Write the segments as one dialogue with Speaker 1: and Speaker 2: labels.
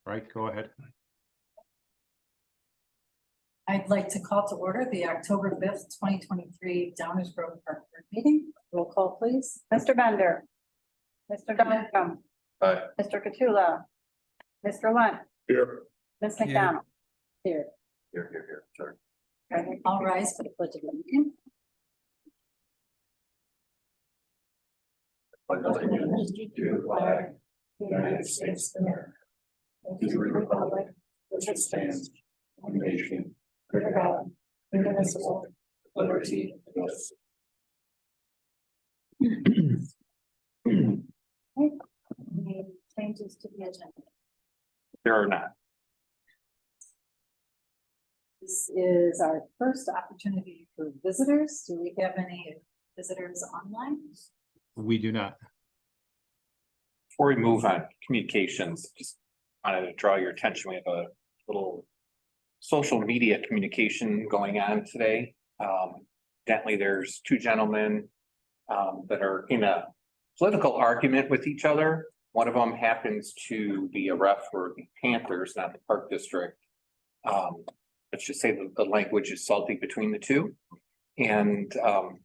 Speaker 1: Right, go ahead.
Speaker 2: I'd like to call to order the October 5th, 2023 Downers Grove Park Board meeting. Roll call, please.
Speaker 3: Mr. Bender. Mr. Donovan.
Speaker 1: Aye.
Speaker 3: Mr. Katrula. Mr. Lunt.
Speaker 1: Here.
Speaker 3: Ms. McDonald.
Speaker 2: Here.
Speaker 1: Here, sorry.
Speaker 3: Okay.
Speaker 2: All rise for the pledge of allegiance.
Speaker 4: Allegiance to the flag of the United States of America, and to the republic which stands one nation, under God, indivisible, with liberty and justice.
Speaker 2: Any changes to the agenda?
Speaker 1: There are not.
Speaker 2: This is our first opportunity for visitors. Do we have any visitors online?
Speaker 1: We do not.
Speaker 5: Before we move on communications, just wanted to draw your attention. We have a little social media communication going on today. Evidently, there's two gentlemen that are in a political argument with each other. One of them happens to be a ref for the Panthers, not the Park District. Let's just say the language is salty between the two. And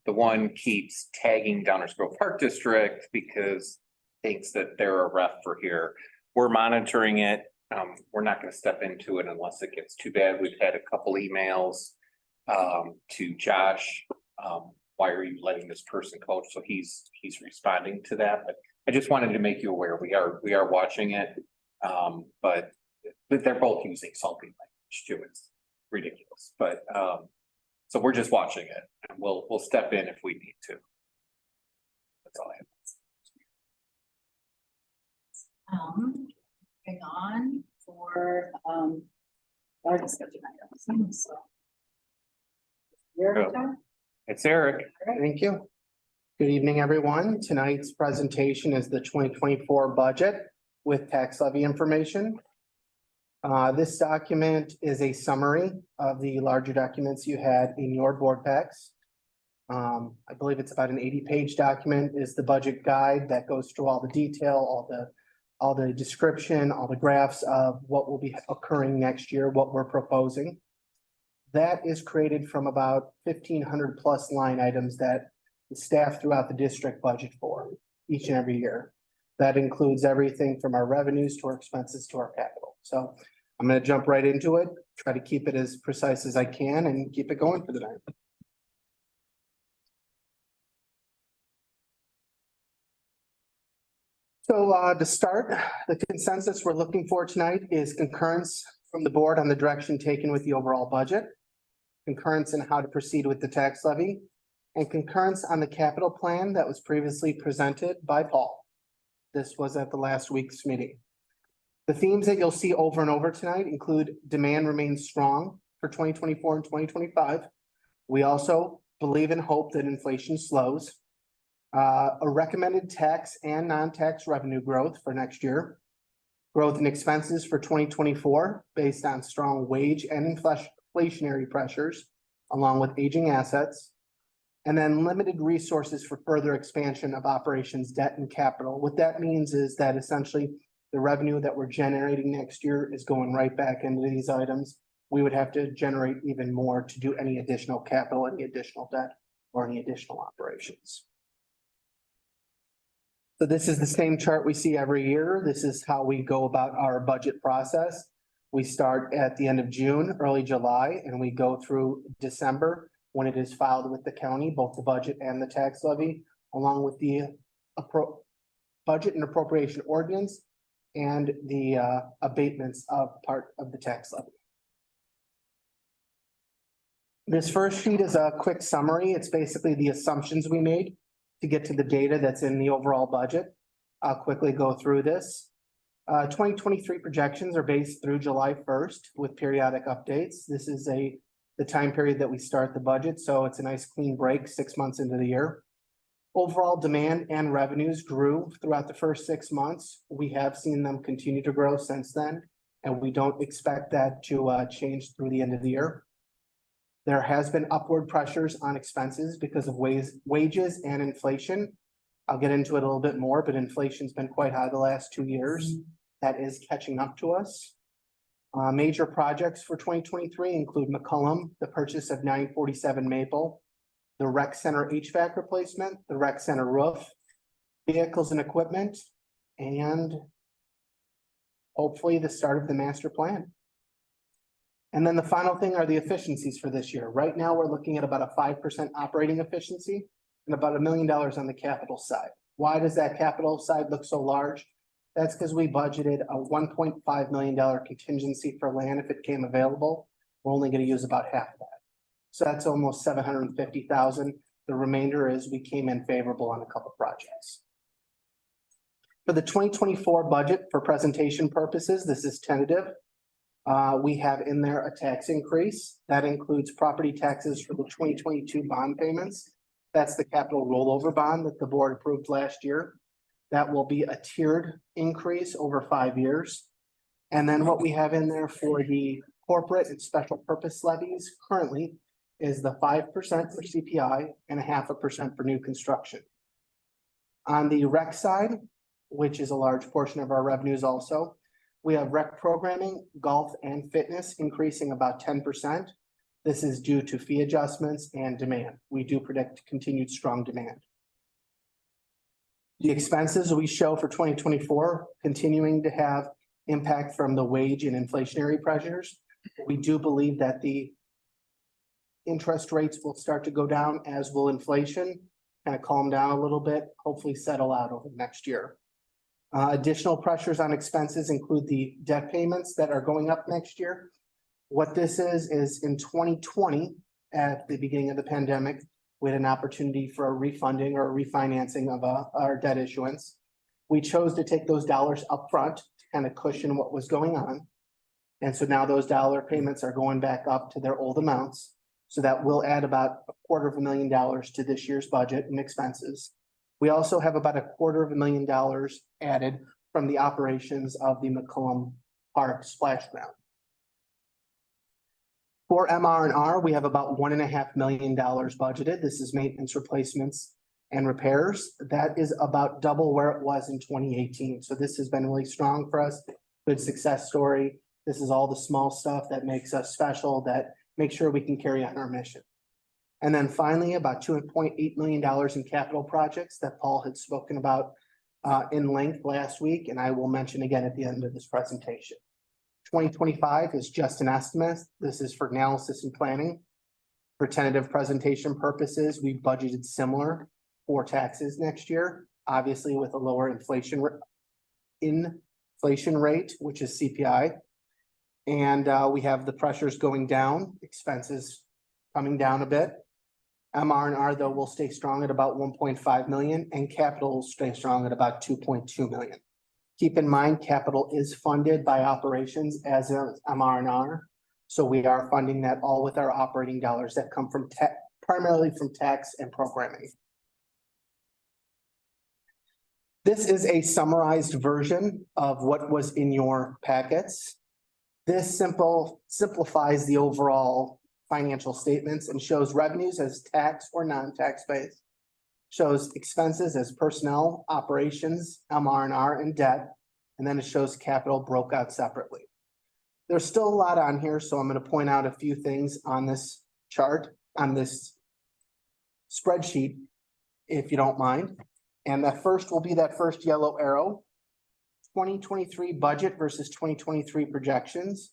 Speaker 5: the one keeps tagging Downers Grove Park District because thinks that they're a ref for here. We're monitoring it. We're not going to step into it unless it gets too bad. We've had a couple emails to Josh. Why are you letting this person coach? So he's responding to that. But I just wanted to make you aware we are watching it. But they're both using salty language too. It's ridiculous. But so we're just watching it, and we'll step in if we need to. That's all I have.
Speaker 2: Going on for our discussion items. So. Your turn.
Speaker 5: It's Eric.
Speaker 6: Thank you. Good evening, everyone. Tonight's presentation is the 2024 budget with tax levy information. This document is a summary of the larger documents you had in your board packs. I believe it's about an 80-page document is the budget guide that goes through all the detail, all the description, all the graphs of what will be occurring next year, what we're proposing. That is created from about 1,500 plus line items that the staff throughout the district budget for each and every year. That includes everything from our revenues to our expenses to our capital. So I'm going to jump right into it, try to keep it as precise as I can and keep it going for the night. So to start, the consensus we're looking for tonight is concurrence from the board on the direction taken with the overall budget, concurrence in how to proceed with the tax levy, and concurrence on the capital plan that was previously presented by Paul. This was at the last week's meeting. The themes that you'll see over and over tonight include demand remains strong for 2024 and 2025. We also believe and hope that inflation slows. A recommended tax and non-tax revenue growth for next year. Growth in expenses for 2024 based on strong wage and inflationary pressures, along with aging assets. And then limited resources for further expansion of operations, debt, and capital. What that means is that essentially the revenue that we're generating next year is going right back into these items. We would have to generate even more to do any additional capital, any additional debt, or any additional operations. So this is the same chart we see every year. This is how we go about our budget process. We start at the end of June, early July, and we go through December when it is filed with the county, both the budget and the tax levy, along with the budget and appropriation ordinance and the abatements of part of the tax levy. This first sheet is a quick summary. It's basically the assumptions we made to get to the data that's in the overall budget. I'll quickly go through this. 2023 projections are based through July 1st with periodic updates. This is the time period that we start the budget, so it's a nice clean break 6 months into the year. Overall demand and revenues grew throughout the first 6 months. We have seen them continue to grow since then, and we don't expect that to change through the end of the year. There has been upward pressures on expenses because of wages and inflation. I'll get into it a little bit more, but inflation's been quite high the last 2 years. that is catching up to us. Major projects for 2023 include McCullum, the purchase of 947 Maple, the rec center HVAC replacement, the rec center roof, vehicles and equipment, and hopefully the start of the master plan. And then the final thing are the efficiencies for this year. Right now, we're looking at about a 5% operating efficiency and about $1 million on the capital side. Why does that capital side look so large? That's because we budgeted a $1.5 million contingency for land if it came available. We're only going to use about half of that. So that's almost $750,000. The remainder is we came in favorable on a couple projects. For the 2024 budget for presentation purposes, this is tentative. We have in there a tax increase that includes property taxes for the 2022 bond payments. That's the capital rollover bond that the board approved last year. That will be a tiered increase over 5 years. And then what we have in there for the corporate and special purpose levies currently is the 5% for CPI and 0.5% for new construction. On the rec side, which is a large portion of our revenues also, we have rec programming, golf and fitness increasing about 10%. This is due to fee adjustments and demand. We do predict continued strong demand. The expenses we show for 2024 continuing to have impact from the wage and inflationary pressures. We do believe that the interest rates will start to go down, as will inflation, kind of calm down a little bit, hopefully settle out over the next year. Additional pressures on expenses include the debt payments that are going up next year. What this is in 2020, at the beginning of the pandemic, we had an opportunity for a refunding or a refinancing of our debt issuance. We chose to take those dollars upfront to kind of cushion what was going on. And so now those dollar payments are going back up to their old amounts. So that will add about $250,000 to this year's budget and expenses. We also have about $250,000 added from the operations of the McCullum Park splash ground. For MR&R, we have about $1.5 million budgeted. This is maintenance, replacements, and repairs. That is about double where it was in 2018. So this has been really strong for us. Good success story. This is all the small stuff that makes us special, that makes sure we can carry on our mission. And then finally, about $2.8 million in capital projects that Paul had spoken about in length last week, and I will mention again at the end of this presentation. 2025 is just an estimate. This is for analysis and planning. For tentative presentation purposes, we've budgeted similar for taxes next year, obviously with a lower inflation rate, which is CPI. And we have the pressures going down, expenses coming down a bit. MR&R, though, will stay strong at about 1.5 million, and capital will stay strong at about 2.2 million. Keep in mind, capital is funded by operations as is MR&R. So we are funding that all with our operating dollars that come from primarily from tax and programming. This is a summarized version of what was in your packets. This simplifies the overall financial statements and shows revenues as tax or non-tax based. Shows expenses as personnel, operations, MR&R, and debt, and then it shows capital broke out separately. There's still a lot on here, so I'm going to point out a few things on this chart, on this spreadsheet, if you don't mind. And that first will be that first yellow arrow, 2023 budget versus 2023 projections.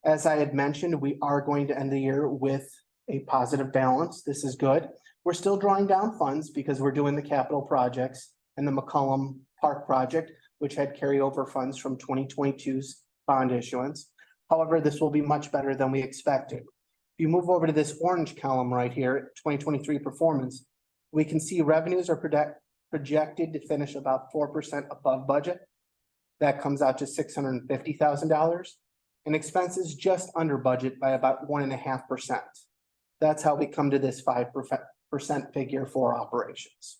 Speaker 6: As I had mentioned, we are going to end the year with a positive balance. This is good. We're still drawing down funds because we're doing the capital projects and the McCullum Park project, which had carryover funds from 2022's bond issuance. However, this will be much better than we expected. If you move over to this orange column right here, 2023 performance, we can see revenues are projected to finish about 4% above budget. That comes out to $650,000. And expenses just under budget by about 1.5%. That's how we come to this 5% figure for operations.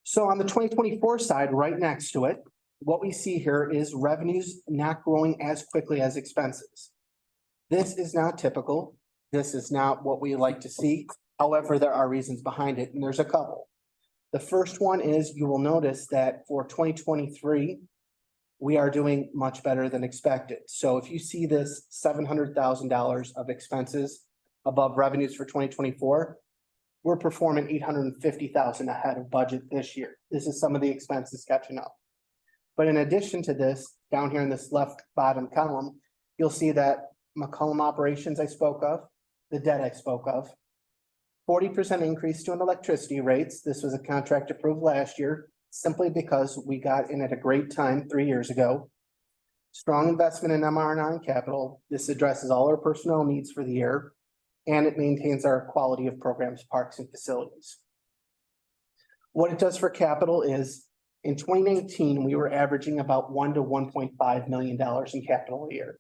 Speaker 6: So on the 2024 side, right next to it, what we see here is revenues not growing as quickly as expenses. This is not typical. This is not what we like to see. However, there are reasons behind it, and there's a couple. The first one is you will notice that for 2023, we are doing much better than expected. So if you see this $700,000 of expenses above revenues for 2024, we're performing 850,000 ahead of budget this year. This is some of the expenses catching up. But in addition to this, down here in this left bottom column, you'll see that McCollum operations I spoke of, the debt I spoke of, 40% increase to an electricity rates. This was a contract approved last year, simply because we got in at a great time 3 years ago. Strong investment in MR&I and capital. This addresses all our personnel needs for the year, and it maintains our quality of programs, parks, and facilities. What it does for capital is, in 2019, we were averaging about $1 to $1.5 million in capital a year.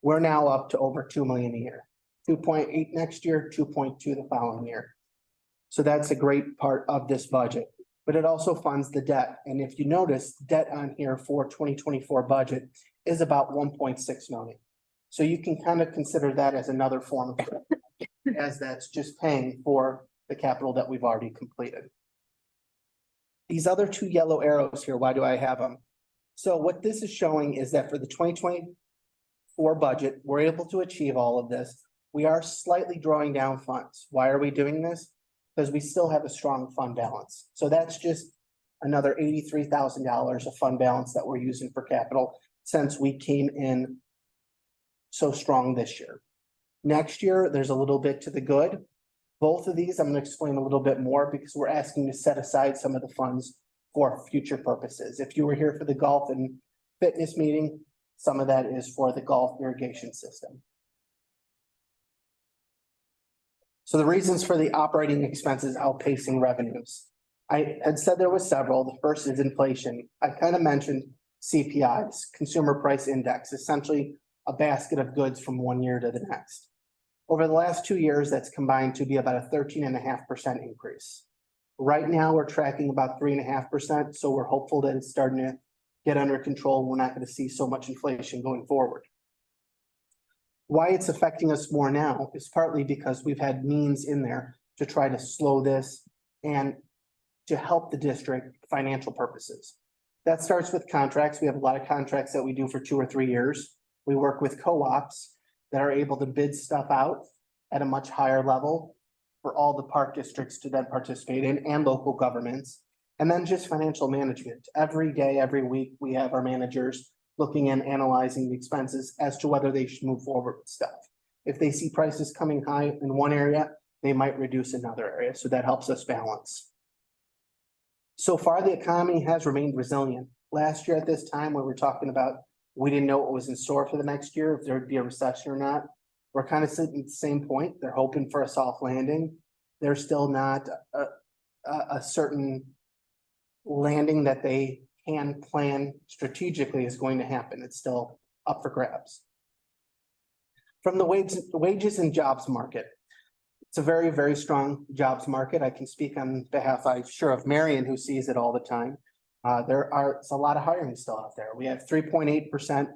Speaker 6: We're now up to over $2 million a year. 2.8 next year, 2.2 the following year. So that's a great part of this budget, but it also funds the debt. And if you notice, debt on here for 2024 budget is about 1.6 million. So you can kind of consider that as another form of debt, as that's just paying for the capital that we've already completed. These other two yellow arrows here, why do I have them? So what this is showing is that for the 2024 budget, we're able to achieve all of this. We are slightly drawing down funds. Why are we doing this? Because we still have a strong fund balance. So that's just another $83,000 of fund balance that we're using for capital since we came in so strong this year. Next year, there's a little bit to the good. Both of these, I'm going to explain a little bit more because we're asking to set aside some of the funds for future purposes. If you were here for the golf and fitness meeting, some of that is for the golf irrigation system. So the reasons for the operating expenses outpacing revenues. I had said there was several. The first is inflation. I kind of mentioned CPIs, Consumer Price Index, essentially a basket of goods from one year to the next. Over the last 2 years, that's combined to be about a 13.5% increase. Right now, we're tracking about 3.5%, so we're hopeful that it's starting to get under control. We're not going to see so much inflation going forward. Why it's affecting us more now is partly because we've had means in there to try to slow this and to help the district financial purposes. That starts with contracts. We have a lot of contracts that we do for 2 or 3 years. We work with co-ops that are able to bid stuff out at a much higher level for all the park districts to then participate in, and local governments. And then just financial management. Every day, every week, we have our managers looking and analyzing the expenses as to whether they should move forward with stuff. If they see prices coming high in one area, they might reduce another area. So that helps us balance. So far, the economy has remained resilient. Last year at this time, we were talking about, we didn't know what was in store for the next year, if there would be a recession or not. We're kind of sitting at the same point. They're hoping for a soft landing. There's still not a certain landing that they can plan strategically is going to happen. It's still up for grabs. From the wages and jobs market, it's a very, very strong jobs market. I can speak on behalf, I'm sure, of Marion, who sees it all the time. It's a lot of hiring still out there. We have 3.8%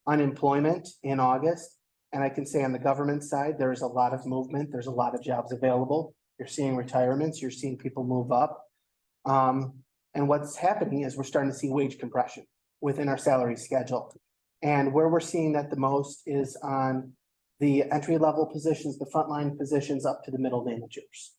Speaker 6: unemployment in August. And I can say on the government side, there is a lot of movement. There's a lot of jobs available. You're seeing retirements. You're seeing people move up. And what's happening is we're starting to see wage compression within our salary schedule. And where we're seeing that the most is on the entry-level positions, the frontline positions up to the middle managers.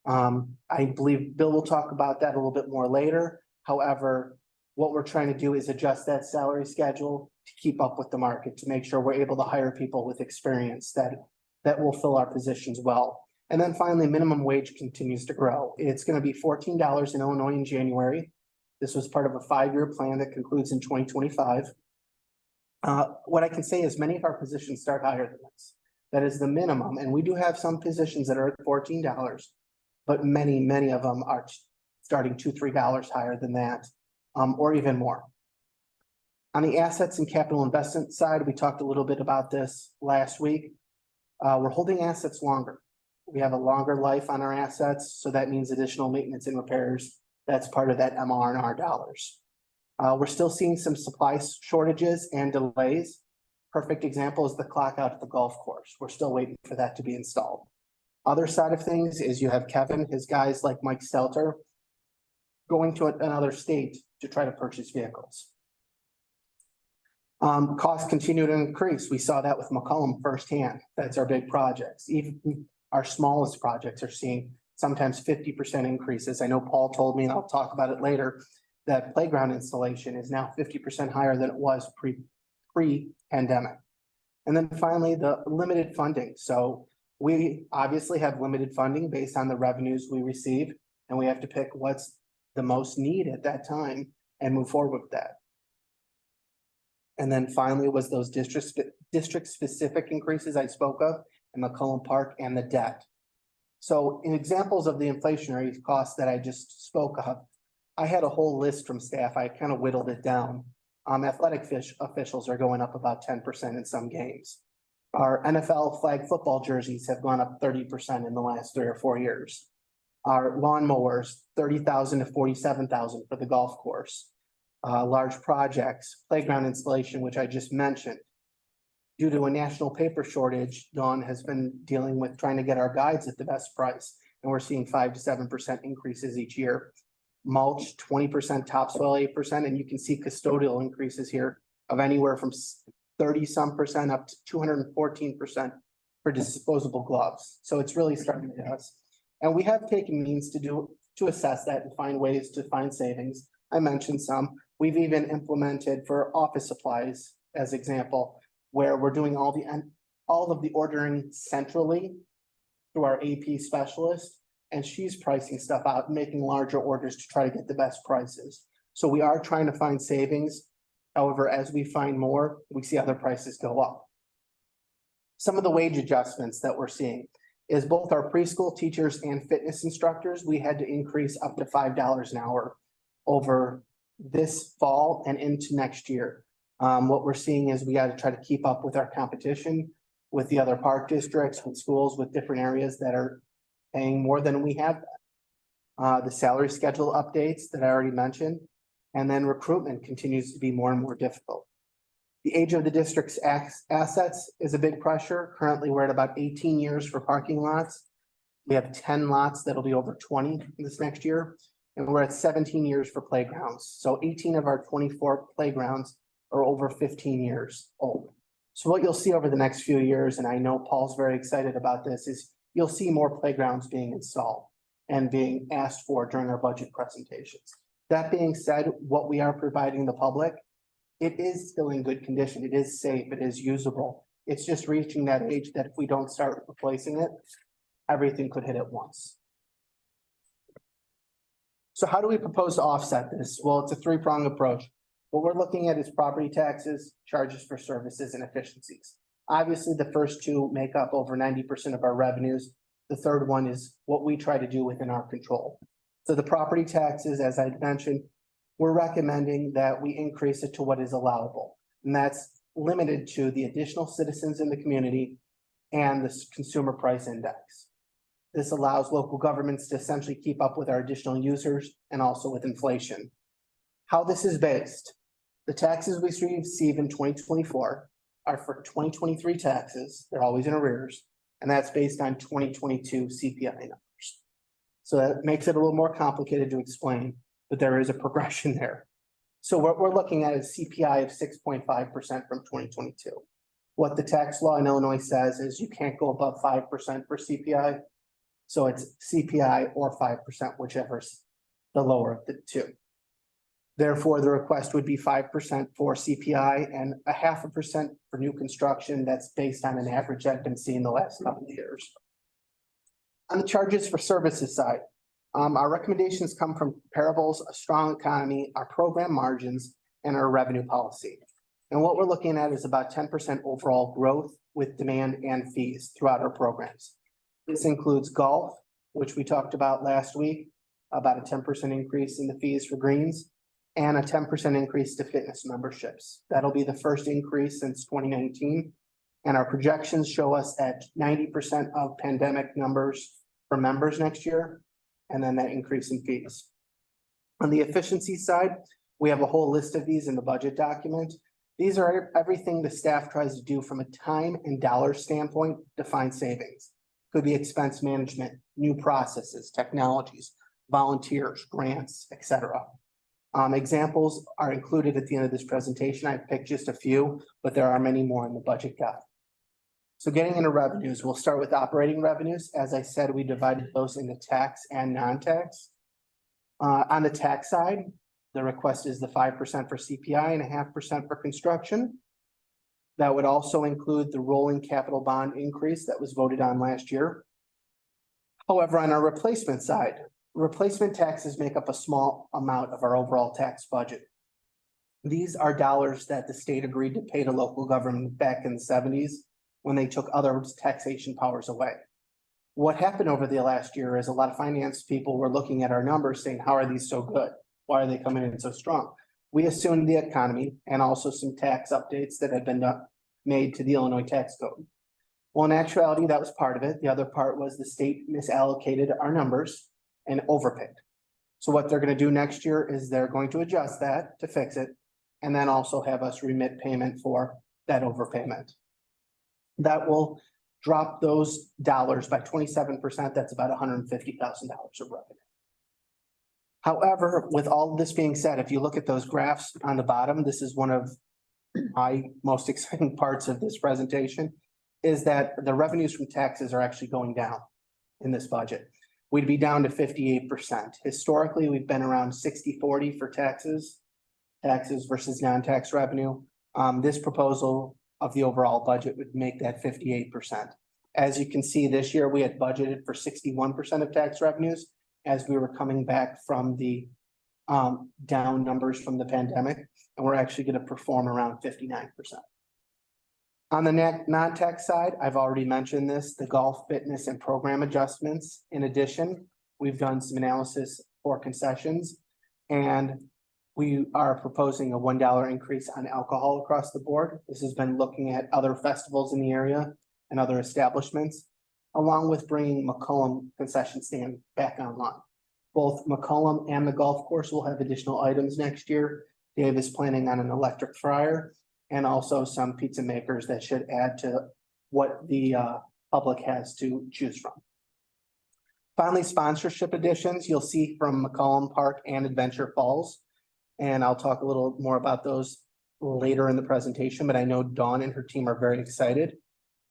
Speaker 6: I believe Bill will talk about that a little bit more later. However, what we're trying to do is adjust that salary schedule to keep up with the market, to make sure we're able to hire people with experience that will fill our positions well. And then finally, minimum wage continues to grow. It's going to be $14 in Illinois in January. This was part of a 5-year plan that concludes in 2025. What I can say is many of our positions start higher than this. That is the minimum. And we do have some positions that are at $14, but many, many of them are starting $2, $3 higher than that, or even more. On the assets and capital investment side, we talked a little bit about this last week. We're holding assets longer. We have a longer life on our assets, so that means additional maintenance and repairs. That's part of that MR&R dollars. We're still seeing some supply shortages and delays. Perfect example is the clock out at the golf course. We're still waiting for that to be installed. Other side of things is you have Kevin, his guys like Mike Stelter, going to another state to try to purchase vehicles. Costs continue to increase. We saw that with McCollum firsthand. That's our big projects. Even our smallest projects are seeing sometimes 50% increases. I know Paul told me, and I'll talk about it later, that playground installation is now 50% higher than it was pre-pandemic. And then finally, the limited funding. So we obviously have limited funding based on the revenues we receive, and we have to pick what's the most need at that time and move forward with that. And then finally was those district-specific increases I spoke of in McCollum Park and the debt. So in examples of the inflationary costs that I just spoke of, I had a whole list from staff. I kind of whittled it down. Athletic officials are going up about 10% in some games. Our NFL flag football jerseys have gone up 30% in the last 3 or 4 years. Our lawnmowers, 30,000 to 47,000 for the golf course. Large projects, playground installation, which I just mentioned. Due to a national paper shortage, Dawn has been dealing with trying to get our guides at the best price, and we're seeing 5 to 7% increases each year. Mulch, 20%, topsoil, 8%, and you can see custodial increases here of anywhere from 30-some% up to 214% for disposable gloves. So it's really starting to hit us. And we have taken means to assess that and find ways to find savings. I mentioned some. We've even implemented for office supplies, as example, where we're doing all of the ordering centrally through our AP specialist, and she's pricing stuff out, making larger orders to try to get the best prices. So we are trying to find savings. However, as we find more, we see other prices go up. Some of the wage adjustments that we're seeing is both our preschool teachers and fitness instructors, we had to increase up to $5 an hour over this fall and into next year. What we're seeing is we got to try to keep up with our competition, with the other park districts, with schools, with different areas that are paying more than we have. The salary schedule updates that I already mentioned, and then recruitment continues to be more and more difficult. The age of the district's assets is a big pressure. Currently, we're at about 18 years for parking lots. We have 10 lots that'll be over 20 this next year, and we're at 17 years for playgrounds. So 18 of our 24 playgrounds are over 15 years old. So what you'll see over the next few years, and I know Paul's very excited about this, is you'll see more playgrounds being installed and being asked for during our budget presentations. That being said, what we are providing the public, it is still in good condition. It is safe. It is usable. It's just reaching that age that if we don't start replacing it, everything could hit at once. So how do we propose to offset this? Well, it's a three-pronged approach. What we're looking at is property taxes, charges for services, and efficiencies. Obviously, the first two make up over 90% of our revenues. The third one is what we try to do within our control. So the property taxes, as I mentioned, we're recommending that we increase it to what is allowable. And that's limited to the additional citizens in the community and the consumer price index. This allows local governments to essentially keep up with our additional users and also with inflation. How this is based, the taxes we receive in 2024 are for 2023 taxes. They're always in arrears, and that's based on 2022 CPI numbers. So that makes it a little more complicated to explain, but there is a progression there. So what we're looking at is CPI of 6.5% from 2022. What the tax law in Illinois says is you can't go above 5% for CPI. So it's CPI or 5%, whichever's the lower of the two. Therefore, the request would be 5% for CPI and 0.5% for new construction. That's based on an average I've been seeing the last couple of years. On the charges for services side, our recommendations come from comparables, a strong economy, our program margins, and our revenue policy. And what we're looking at is about 10% overall growth with demand and fees throughout our programs. This includes golf, which we talked about last week, about a 10% increase in the fees for greens, and a 10% increase to fitness memberships. That'll be the first increase since 2019. And our projections show us at 90% of pandemic numbers for members next year, and then that increase in fees. On the efficiency side, we have a whole list of these in the budget document. These are everything the staff tries to do from a time and dollar standpoint to find savings. Could be expense management, new processes, technologies, volunteers, grants, etc. Examples are included at the end of this presentation. I picked just a few, but there are many more in the budget guide. So getting into revenues, we'll start with operating revenues. As I said, we divided those into tax and non-tax. On the tax side, the request is the 5% for CPI and 0.5% for construction. That would also include the rolling capital bond increase that was voted on last year. However, on our replacement side, replacement taxes make up a small amount of our overall tax budget. These are dollars that the state agreed to pay to local government back in the 70s when they took other taxation powers away. What happened over the last year is a lot of finance people were looking at our numbers saying, how are these so good? Why are they coming in so strong? We assumed the economy and also some tax updates that had been made to the Illinois tax code. Well, in actuality, that was part of it. The other part was the state misallocated our numbers and overpaid. So what they're going to do next year is they're going to adjust that to fix it and then also have us remit payment for that overpayment. That will drop those dollars by 27%. That's about $150,000 of revenue. However, with all of this being said, if you look at those graphs on the bottom, this is one of my most exciting parts of this presentation, is that the revenues from taxes are actually going down in this budget. We'd be down to 58%. Historically, we've been around 60-40 for taxes versus non-tax revenue. This proposal of the overall budget would make that 58%. As you can see, this year we had budgeted for 61% of tax revenues as we were coming back from the down numbers from the pandemic, and we're actually going to perform around 59%. On the non-tax side, I've already mentioned this, the golf, fitness, and program adjustments. In addition, we've done some analysis for concessions, and we are proposing a $1 increase on alcohol across the board. This has been looking at other festivals in the area and other establishments, along with bringing McCollum concession stand back online. Both McCollum and the golf course will have additional items next year. Dave is planning on an electric fryer and also some pizza makers that should add to what the public has to choose from. Finally, sponsorship additions, you'll see from McCollum Park and Adventure Falls. And I'll talk a little more about those later in the presentation, but I know Dawn and her team are very excited.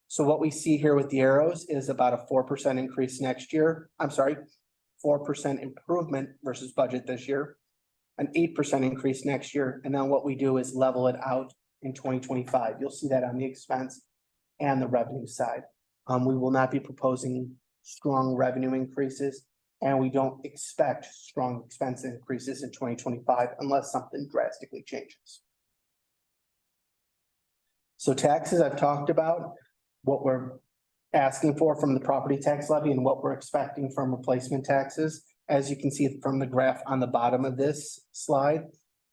Speaker 6: So what we see here with the arrows is about a 4% increase next year. 4% improvement versus budget this year, an 8% increase next year. And then what we do is level it out in 2025. You'll see that on the expense and the revenue side. We will not be proposing strong revenue increases, and we don't expect strong expense increases in 2025 unless something drastically changes. So taxes I've talked about, what we're asking for from the property tax levy and what we're expecting from replacement taxes. As you can see from the graph on the bottom of this slide,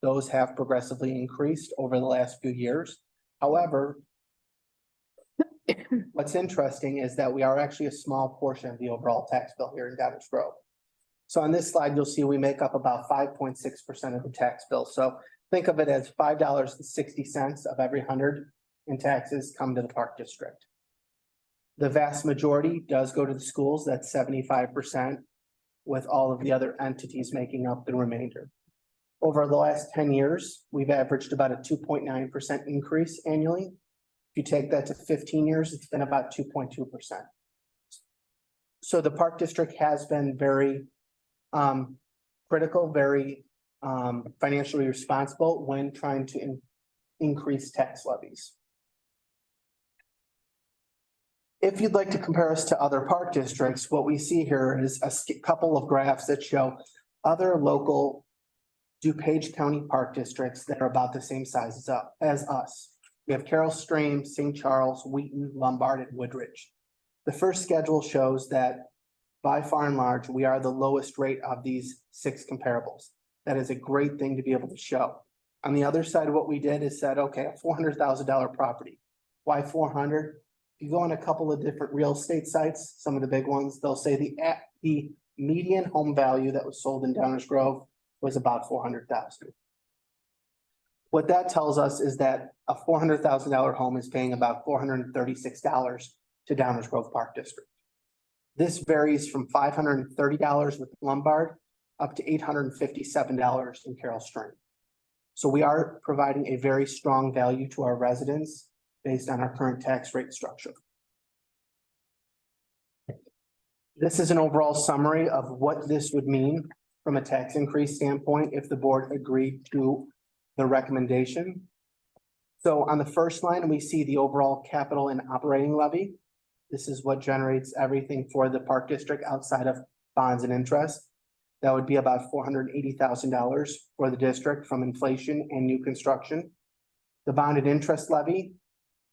Speaker 6: those have progressively increased over the last few years. However, what's interesting is that we are actually a small portion of the overall tax bill here in Downers Grove. So on this slide, you'll see we make up about 5.6% of the tax bill. So think of it as $5.60 of every 100 in taxes come to the Park District. The vast majority does go to the schools, that's 75%, with all of the other entities making up the remainder. Over the last 10 years, we've averaged about a 2.9% increase annually. If you take that to 15 years, it's been about 2.2%. So the Park District has been very critical, very financially responsible when trying to increase tax levies. If you'd like to compare us to other park districts, what we see here is a couple of graphs that show other local DuPage County park districts that are about the same size as us. We have Carroll Stream, St. Charles, Wheaton, Lombard, and Woodridge. The first schedule shows that by far and large, we are the lowest rate of these 6 comparables. That is a great thing to be able to show. On the other side, what we did is said, okay, a $400,000 property. Why 400? If you go on a couple of different real estate sites, some of the big ones, they'll say the median home value that was sold in Downers Grove was about $400,000. What that tells us is that a $400,000 home is paying about $436 to Downers Grove Park District. This varies from $530 with Lombard up to $857 in Carroll Stream. So we are providing a very strong value to our residents based on our current tax rate structure. This is an overall summary of what this would mean from a tax increase standpoint if the board agreed to the recommendation. So on the first line, we see the overall capital and operating levy. This is what generates everything for the park district outside of bonds and interest. That would be about $480,000 for the district from inflation and new construction. The bonded interest levy,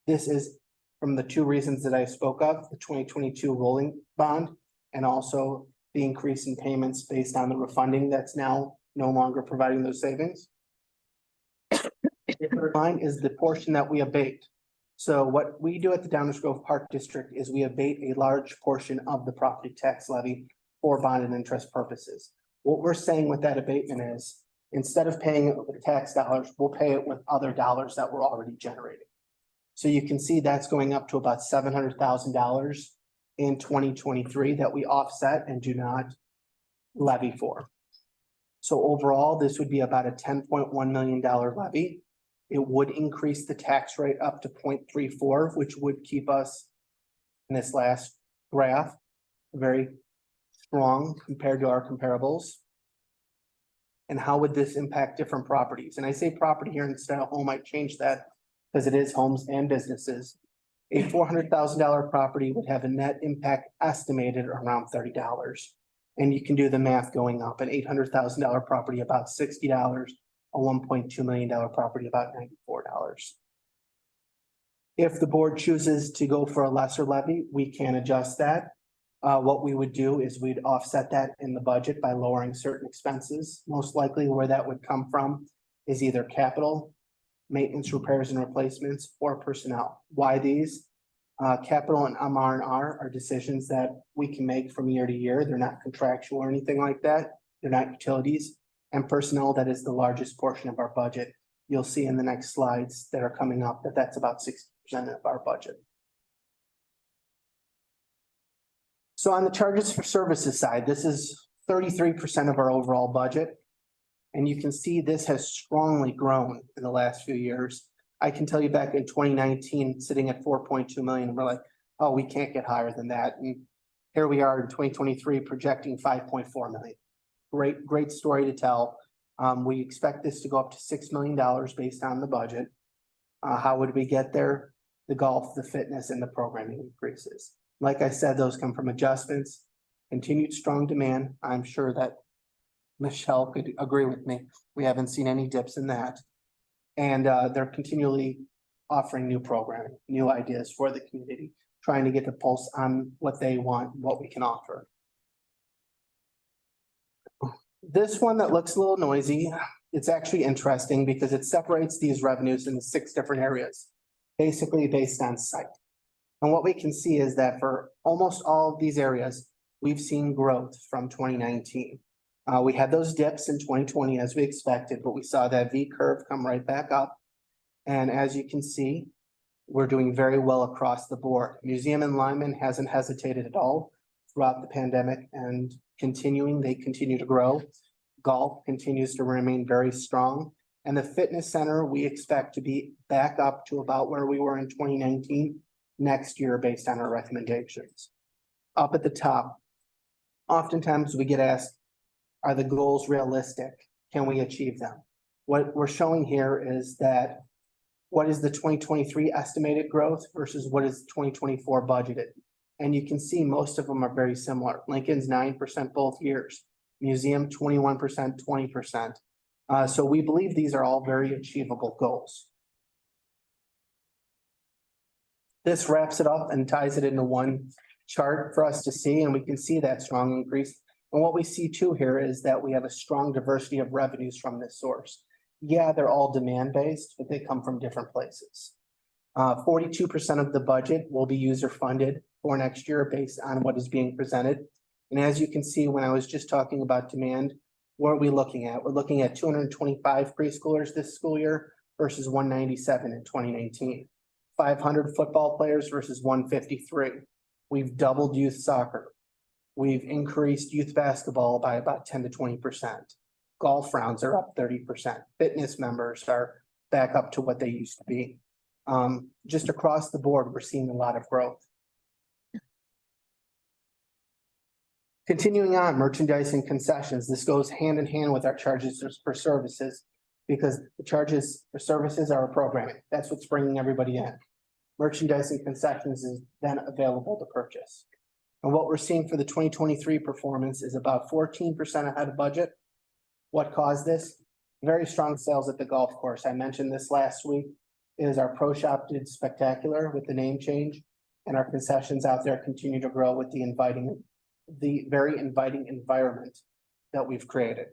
Speaker 6: this is from the two reasons that I spoke of, the 2022 rolling bond and also the increase in payments based on the refunding that's now no longer providing those savings. The third line is the portion that we abate. So what we do at the Downers Grove Park District is we abate a large portion of the property tax levy for bonded interest purposes. What we're saying with that abatement is, instead of paying it with tax dollars, we'll pay it with other dollars that we're already generating. So you can see that's going up to about $700,000 in 2023 that we offset and do not levy for. So overall, this would be about a $10.1 million levy. It would increase the tax rate up to 0.34, which would keep us in this last graph very strong compared to our comparables. And how would this impact different properties? And I say property here instead of home, I change that because it is homes and businesses. A $400,000 property would have a net impact estimated around $30. And you can do the math going up. An $800,000 property, about $60. A $1.2 million property, about $94. If the board chooses to go for a lesser levy, we can adjust that. What we would do is we'd offset that in the budget by lowering certain expenses. Most likely where that would come from is either capital, maintenance, repairs and replacements, or personnel. Why these? Capital and MR&R are decisions that we can make from year to year. They're not contractual or anything like that. They're not utilities. And personnel, that is the largest portion of our budget. You'll see in the next slides that are coming up that that's about 60% of our budget. So on the charges for services side, this is 33% of our overall budget. And you can see this has strongly grown in the last few years. I can tell you back in 2019, sitting at 4.2 million, we're like, oh, we can't get higher than that. And here we are in 2023 projecting 5.4 million. Great story to tell. We expect this to go up to $6 million based on the budget. How would we get there? The golf, the fitness, and the programming increases. Like I said, those come from adjustments, continued strong demand. I'm sure that Michelle could agree with me. We haven't seen any dips in that. And they're continually offering new programming, new ideas for the community, trying to get the pulse on what they want, what we can offer. This one that looks a little noisy, it's actually interesting because it separates these revenues into 6 different areas, basically based on site. And what we can see is that for almost all of these areas, we've seen growth from 2019. We had those dips in 2020 as we expected, but we saw that V curve come right back up. And as you can see, we're doing very well across the board. Museum and Lyman hasn't hesitated at all throughout the pandemic and they continue to grow. Golf continues to remain very strong. And the fitness center, we expect to be back up to about where we were in 2019 next year based on our recommendations. Up at the top, oftentimes we get asked, are the goals realistic? Can we achieve them? What we're showing here is that what is the 2023 estimated growth versus what is 2024 budgeted? And you can see most of them are very similar. Lincoln's 9% both years. Museum 21%, 20%. So we believe these are all very achievable goals. This wraps it up and ties it into one chart for us to see, and we can see that strong increase. And what we see too here is that we have a strong diversity of revenues from this source. Yeah, they're all demand-based, but they come from different places. 42% of the budget will be user-funded for next year based on what is being presented. And as you can see, when I was just talking about demand, what are we looking at? We're looking at 225 preschoolers this school year versus 197 in 2019. 500 football players versus 153. We've doubled youth soccer. We've increased youth basketball by about 10 to 20%. Golf rounds are up 30%. Fitness members are back up to what they used to be. Just across the board, we're seeing a lot of growth. Continuing on, merchandise and concessions. This goes hand in hand with our charges for services because the charges for services are programming. That's what's bringing everybody in. Merchandise and concessions is then available to purchase. And what we're seeing for the 2023 performance is about 14% ahead of budget. What caused this? Very strong sales at the golf course. I mentioned this last week. Is our pro shop did spectacular with the name change, and our concessions out there continue to grow with the very inviting environment that we've created.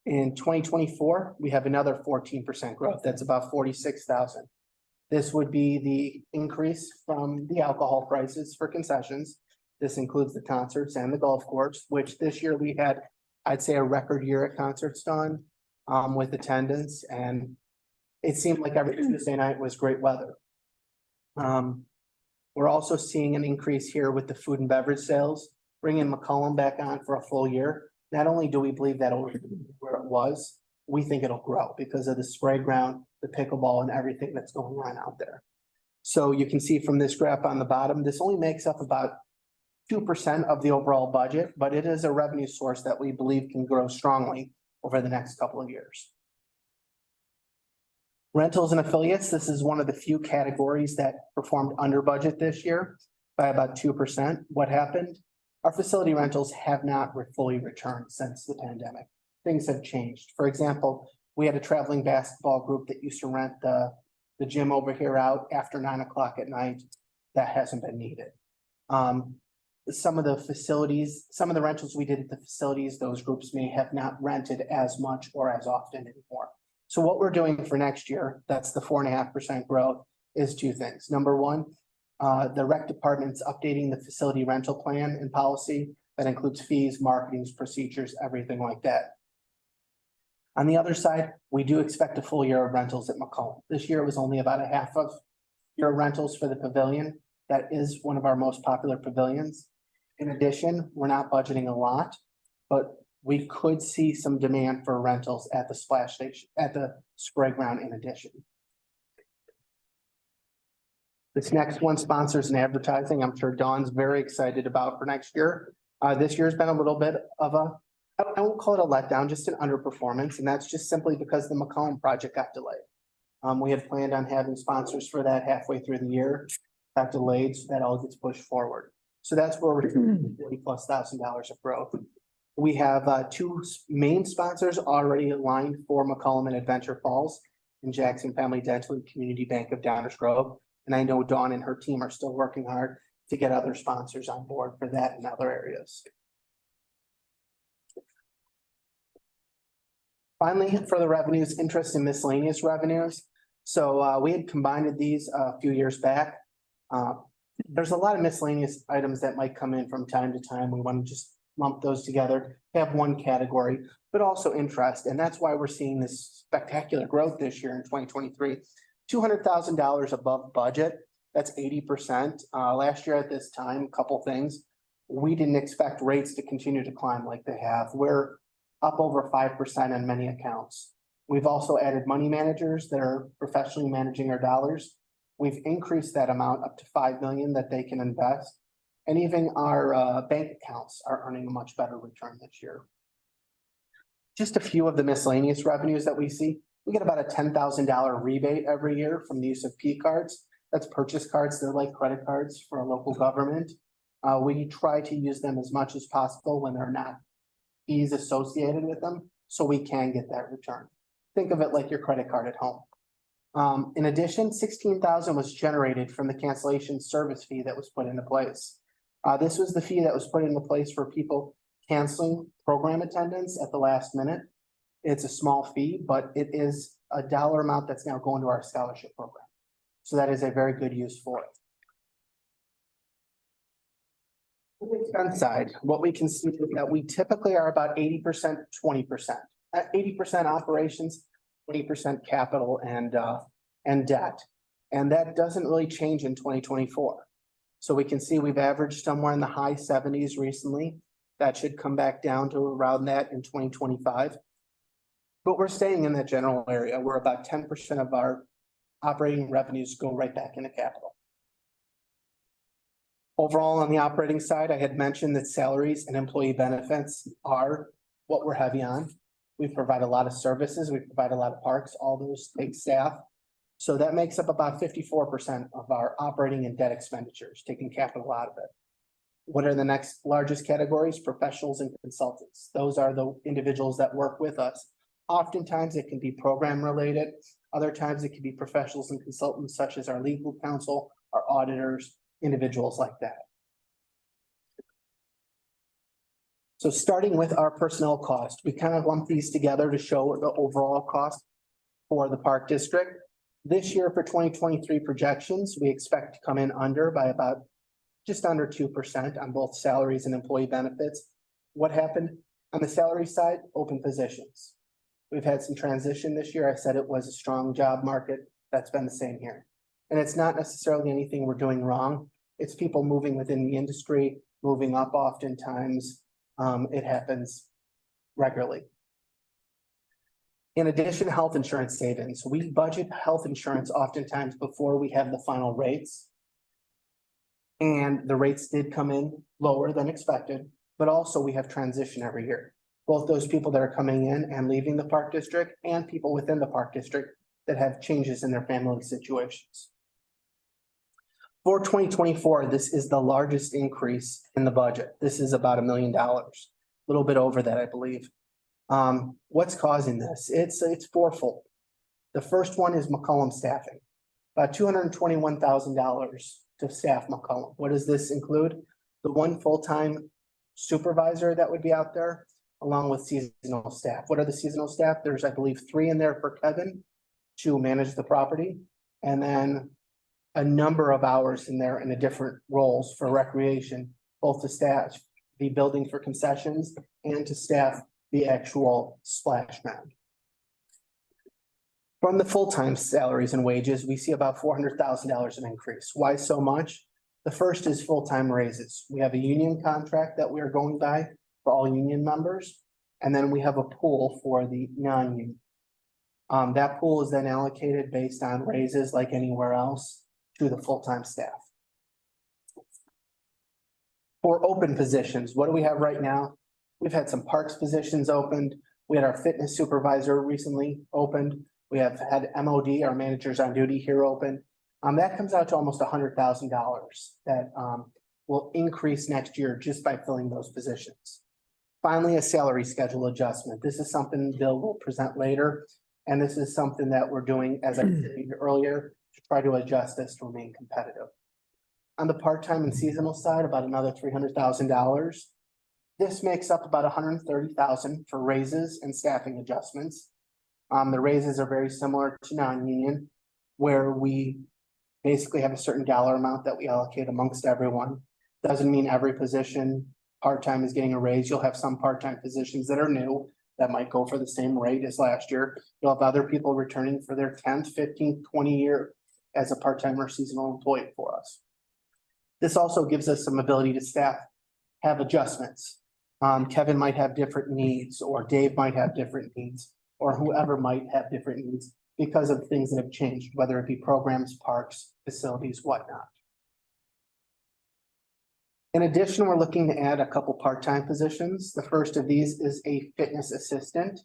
Speaker 6: In 2024, we have another 14% growth. That's about 46,000. This would be the increase from the alcohol prices for concessions. This includes the concerts and the golf course, which this year we had, I'd say, a record year at concerts done with attendance, and it seemed like every Tuesday night was great weather. We're also seeing an increase here with the food and beverage sales, bringing McCollum back on for a full year. Not only do we believe that'll be where it was, we think it'll grow because of the spray ground, the pickleball, and everything that's going on out there. So you can see from this graph on the bottom, this only makes up about 2% of the overall budget, but it is a revenue source that we believe can grow strongly over the next couple of years. Rentals and affiliates, this is one of the few categories that performed under budget this year by about 2%. What happened? Our facility rentals have not fully returned since the pandemic. Things have changed. For example, we had a traveling basketball group that used to rent the gym over here out after 9 o'clock at night. That hasn't been needed. Some of the facilities, some of the rentals we did at the facilities, those groups may have not rented as much or as often anymore. So what we're doing for next year, that's the 4.5% growth, is two things. Number one, the rec department's updating the facility rental plan and policy that includes fees, marketing, procedures, everything like that. On the other side, we do expect a full year of rentals at McCollum. This year was only about a half of year rentals for the pavilion. That is one of our most popular pavilions. In addition, we're not budgeting a lot, but we could see some demand for rentals at the splash station, at the spray ground in addition. This next one, sponsors and advertising, I'm sure Dawn's very excited about for next year. This year's been a little bit of I won't call it a letdown, just an underperformance, and that's just simply because the McCollum project got delayed. We had planned on having sponsors for that halfway through the year, got delayed, so that all gets pushed forward. So that's where we're $40,000+ of growth. We have two main sponsors already aligned for McCollum and Adventure Falls and Jackson Family Dental and Community Bank of Downers Grove. And I know Dawn and her team are still working hard to get other sponsors on board for that and other areas. Finally, for the revenues, interest and miscellaneous revenues. So we had combined these a few years back. There's a lot of miscellaneous items that might come in from time to time. We want to just lump those together, have one category, but also interest. And that's why we're seeing this spectacular growth this year in 2023. $200,000 above budget. That's 80%. Last year at this time, a couple things. We didn't expect rates to continue to climb like they have. We're up over 5% on many accounts. We've also added money managers that are professionally managing our dollars. We've increased that amount up to $5 million that they can invest. And even our bank accounts are earning a much better return this year. Just a few of the miscellaneous revenues that we see. We get about a $10,000 rebate every year from the use of P cards. That's purchase cards. They're like credit cards for a local government. We try to use them as much as possible when they're not fees associated with them, so we can get that return. Think of it like your credit card at home. In addition, $16,000 was generated from the cancellation service fee that was put into place. This was the fee that was put into place for people canceling program attendance at the last minute. It's a small fee, but it is a dollar amount that's now going to our scholarship program. So that is a very good use for it. On the expense side, what we can see is that we typically are about 80%, 20%. At 80% operations, 20% capital and debt. And that doesn't really change in 2024. So we can see we've averaged somewhere in the high seventies recently. That should come back down to around that in 2025. But we're staying in that general area where about 10% of our operating revenues go right back into capital. Overall, on the operating side, I had mentioned that salaries and employee benefits are what we're heavy on. We provide a lot of services, we provide a lot of parks, all those take staff. So that makes up about 54% of our operating and debt expenditures, taking capital out of it. What are the next largest categories? Professionals and consultants. Those are the individuals that work with us. Oftentimes it can be program related. Other times it can be professionals and consultants such as our legal counsel, our auditors, individuals like that. So starting with our personnel cost, we kind of lump these together to show the overall cost for the park district. This year for 2023 projections, we expect to come in under by about just under 2% on both salaries and employee benefits. What happened on the salary side? Open positions. We've had some transition this year. I said it was a strong job market. That's been the same here. And it's not necessarily anything we're doing wrong. It's people moving within the industry, moving up oftentimes. It happens regularly. In addition, health insurance savings. We budget health insurance oftentimes before we have the final rates. And the rates did come in lower than expected, but also we have transition every year. Both those people that are coming in and leaving the park district and people within the park district that have changes in their family situations. For 2024, this is the largest increase in the budget. This is about $1 million, a little bit over that, I believe. What's causing this? It's fourfold. The first one is McCollum staffing, about $221,000 to staff McCollum. What does this include? The one full-time supervisor that would be out there, along with seasonal staff. What are the seasonal staff? There's, I believe, 3 in there for Kevin to manage the property, and then a number of hours in there in the different roles for recreation, both to staff the building for concessions and to staff the actual splash mound. From the full-time salaries and wages, we see about $400,000 in increase. Why so much? The first is full-time raises. We have a union contract that we are going by for all union members, and then we have a pool for the non-union. That pool is then allocated based on raises like anywhere else to the full-time staff. For open positions, what do we have right now? We've had some parks positions opened. We had our fitness supervisor recently opened. We have had MOD, our managers on duty here open. That comes out to almost $100,000 that will increase next year just by filling those positions. Finally, a salary schedule adjustment. This is something Bill will present later. And this is something that we're doing, as I stated earlier, to try to adjust this to remain competitive. On the part-time and seasonal side, about another $300,000. This makes up about $130,000 for raises and staffing adjustments. The raises are very similar to non-union, where we basically have a certain dollar amount that we allocate amongst everyone. Doesn't mean every position part-time is getting a raise. You'll have some part-time positions that are new that might go for the same rate as last year. You'll have other people returning for their 10th, 15th, 20 year as a part-time or seasonal employee for us. This also gives us some ability to staff, have adjustments. Kevin might have different needs, or Dave might have different needs, or whoever might have different needs because of things that have changed, whether it be programs, parks, facilities, whatnot. In addition, we're looking to add a couple part-time positions. The first of these is a fitness assistant.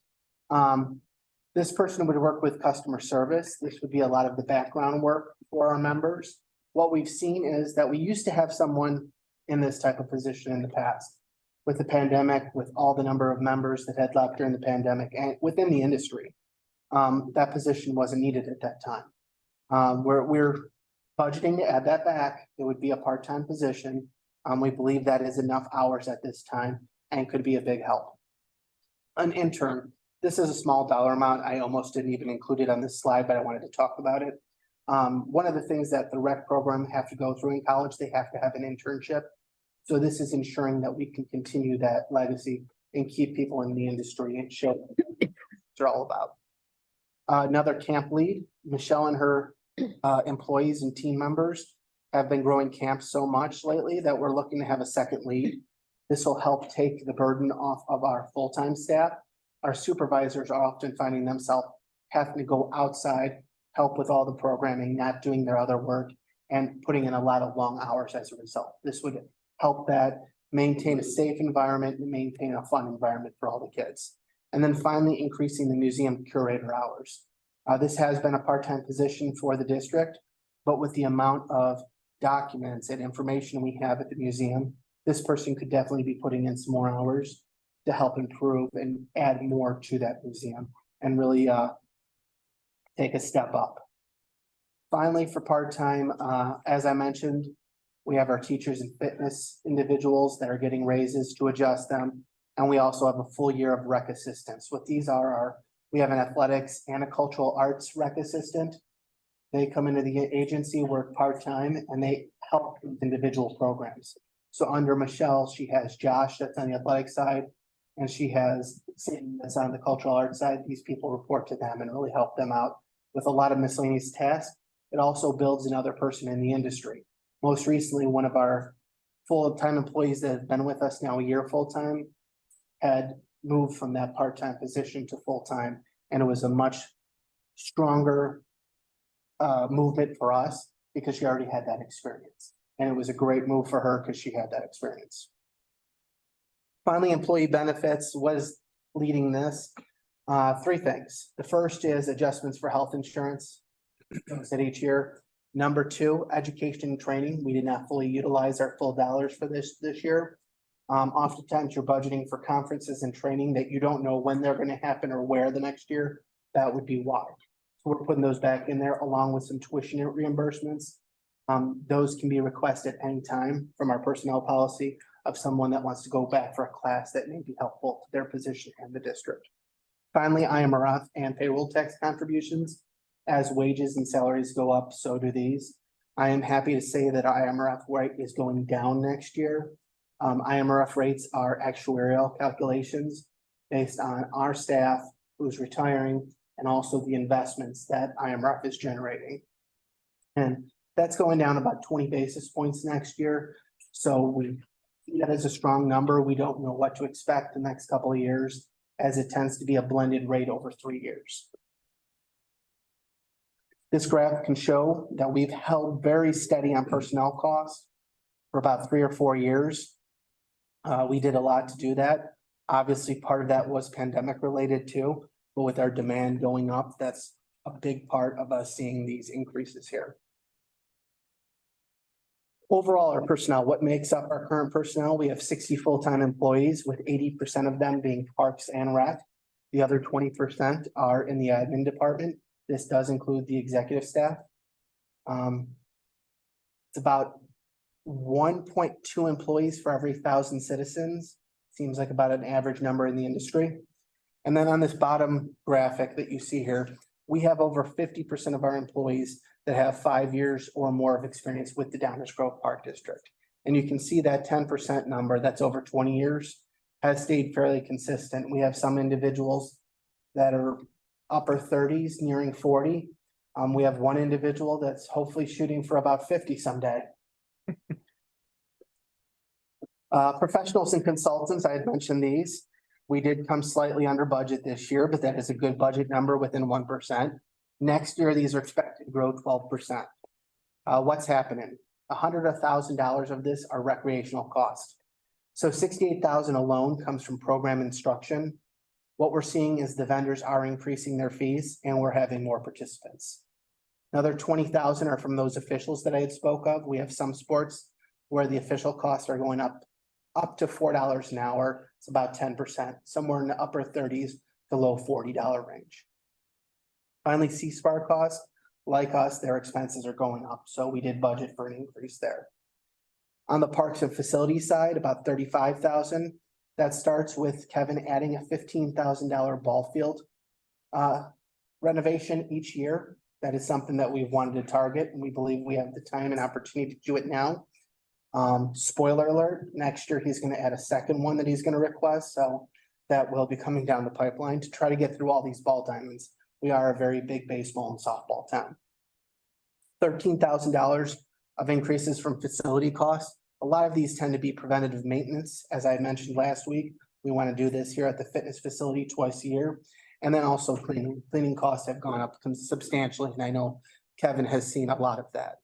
Speaker 6: This person would work with customer service. This would be a lot of the background work for our members. What we've seen is that we used to have someone in this type of position in the past. With the pandemic, with all the number of members that had left during the pandemic and within the industry, that position wasn't needed at that time. We're budgeting to add that back. It would be a part-time position. We believe that is enough hours at this time and could be a big help. An intern, this is a small dollar amount. I almost didn't even include it on this slide, but I wanted to talk about it. One of the things that the rec program have to go through in college, they have to have an internship. So this is ensuring that we can continue that legacy and keep people in the industry and show them what they're all about. Another camp lead, Michelle and her employees and team members have been growing camps so much lately that we're looking to have a second lead. This will help take the burden off of our full-time staff. Our supervisors are often finding themselves having to go outside, help with all the programming, not doing their other work, and putting in a lot of long hours as a result. This would help that maintain a safe environment and maintain a fun environment for all the kids. And then finally, increasing the museum curator hours. This has been a part-time position for the district, but with the amount of documents and information we have at the museum, this person could definitely be putting in some more hours to help improve and add more to that museum and really take a step up. Finally, for part-time, as I mentioned, we have our teachers and fitness individuals that are getting raises to adjust them. And we also have a full year of rec assistants. What these are we have an athletics and a cultural arts rec assistant. They come into the agency, work part-time, and they help with individual programs. So under Michelle, she has Josh that's on the athletic side, and she has Satan that's on the cultural arts side. These people report to them and really help them out with a lot of miscellaneous tasks. It also builds another person in the industry. Most recently, one of our full-time employees that has been with us now a year full-time had moved from that part-time position to full-time, and it was a much stronger movement for us because she already had that experience. And it was a great move for her because she had that experience. Finally, employee benefits was leading this. Three things. The first is adjustments for health insurance. At each year. Number two, education and training. We did not fully utilize our full dollars for this year. Oftentimes you're budgeting for conferences and training that you don't know when they're going to happen or where the next year. That would be why. So we're putting those back in there along with some tuition reimbursements. Those can be requested anytime from our personnel policy of someone that wants to go back for a class that may be helpful to their position and the district. Finally, IMRF and payroll tax contributions. As wages and salaries go up, so do these. I am happy to say that IMRF rate is going down next year. IMRF rates are actuarial calculations based on our staff who's retiring and also the investments that IMRF is generating. And that's going down about 20 basis points next year. So that is a strong number. We don't know what to expect the next couple of years as it tends to be a blended rate over 3 years. This graph can show that we've held very steady on personnel costs for about 3 or 4 years. We did a lot to do that. Obviously, part of that was pandemic related too, but with our demand going up, that's a big part of us seeing these increases here. Overall, our personnel, what makes up our current personnel? We have 60 full-time employees with 80% of them being parks and rec. The other 20% are in the admin department. This does include the executive staff. It's about 1.2 employees for every 1,000 citizens. Seems like about an average number in the industry. And then on this bottom graphic that you see here, we have over 50% of our employees that have 5 years or more of experience with the Downers Grove Park District. And you can see that 10% number that's over 20 years has stayed fairly consistent. We have some individuals that are upper 30s, nearing 40. We have one individual that's hopefully shooting for about 50 someday. Professionals and consultants, I had mentioned these. We did come slightly under budget this year, but that is a good budget number within 1%. Next year, these are expected to grow 12%. What's happening? $100,000 of this are recreational costs. So 68,000 alone comes from program instruction. What we're seeing is the vendors are increasing their fees and we're having more participants. Another 20,000 are from those officials that I had spoke of. We have some sports where the official costs are going up to $4 an hour. It's about 10%, somewhere in the upper 30s to low $40 range. Finally, C-SPAR costs, like us, their expenses are going up. So we did budget for an increase there. On the parks and facilities side, about 35,000. That starts with Kevin adding a $15,000 ball field renovation each year. That is something that we've wanted to target, and we believe we have the time and opportunity to do it now. Spoiler alert, next year he's going to add a second one that he's going to request, so that will be coming down the pipeline to try to get through all these ball diamonds. We are a very big baseball and softball town. $13,000 of increases from facility costs. A lot of these tend to be preventative maintenance. As I mentioned last week, we want to do this here at the fitness facility twice a year. And then also cleaning. Cleaning costs have gone up substantially, and I know Kevin has seen a lot of that.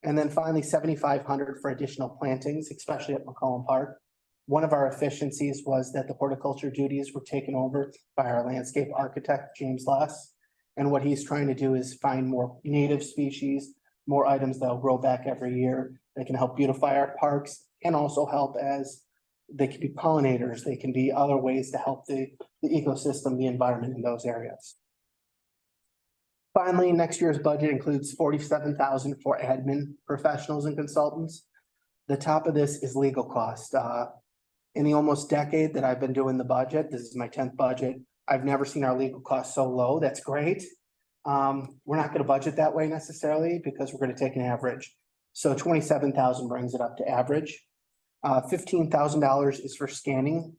Speaker 6: And then finally, $7,500 for additional plantings, especially at McCollum Park. One of our efficiencies was that the horticulture duties were taken over by our landscape architect, James Less. And what he's trying to do is find more native species, more items that'll grow back every year that can help beautify our parks and also help as they can be pollinators. They can be other ways to help the ecosystem, the environment in those areas. Finally, next year's budget includes $47,000 for admin professionals and consultants. The top of this is legal cost. In the almost decade that I've been doing the budget, this is my 10th budget, I've never seen our legal costs so low. That's great. We're not going to budget that way necessarily because we're going to take an average. So 27,000 brings it up to average. $15,000 is for scanning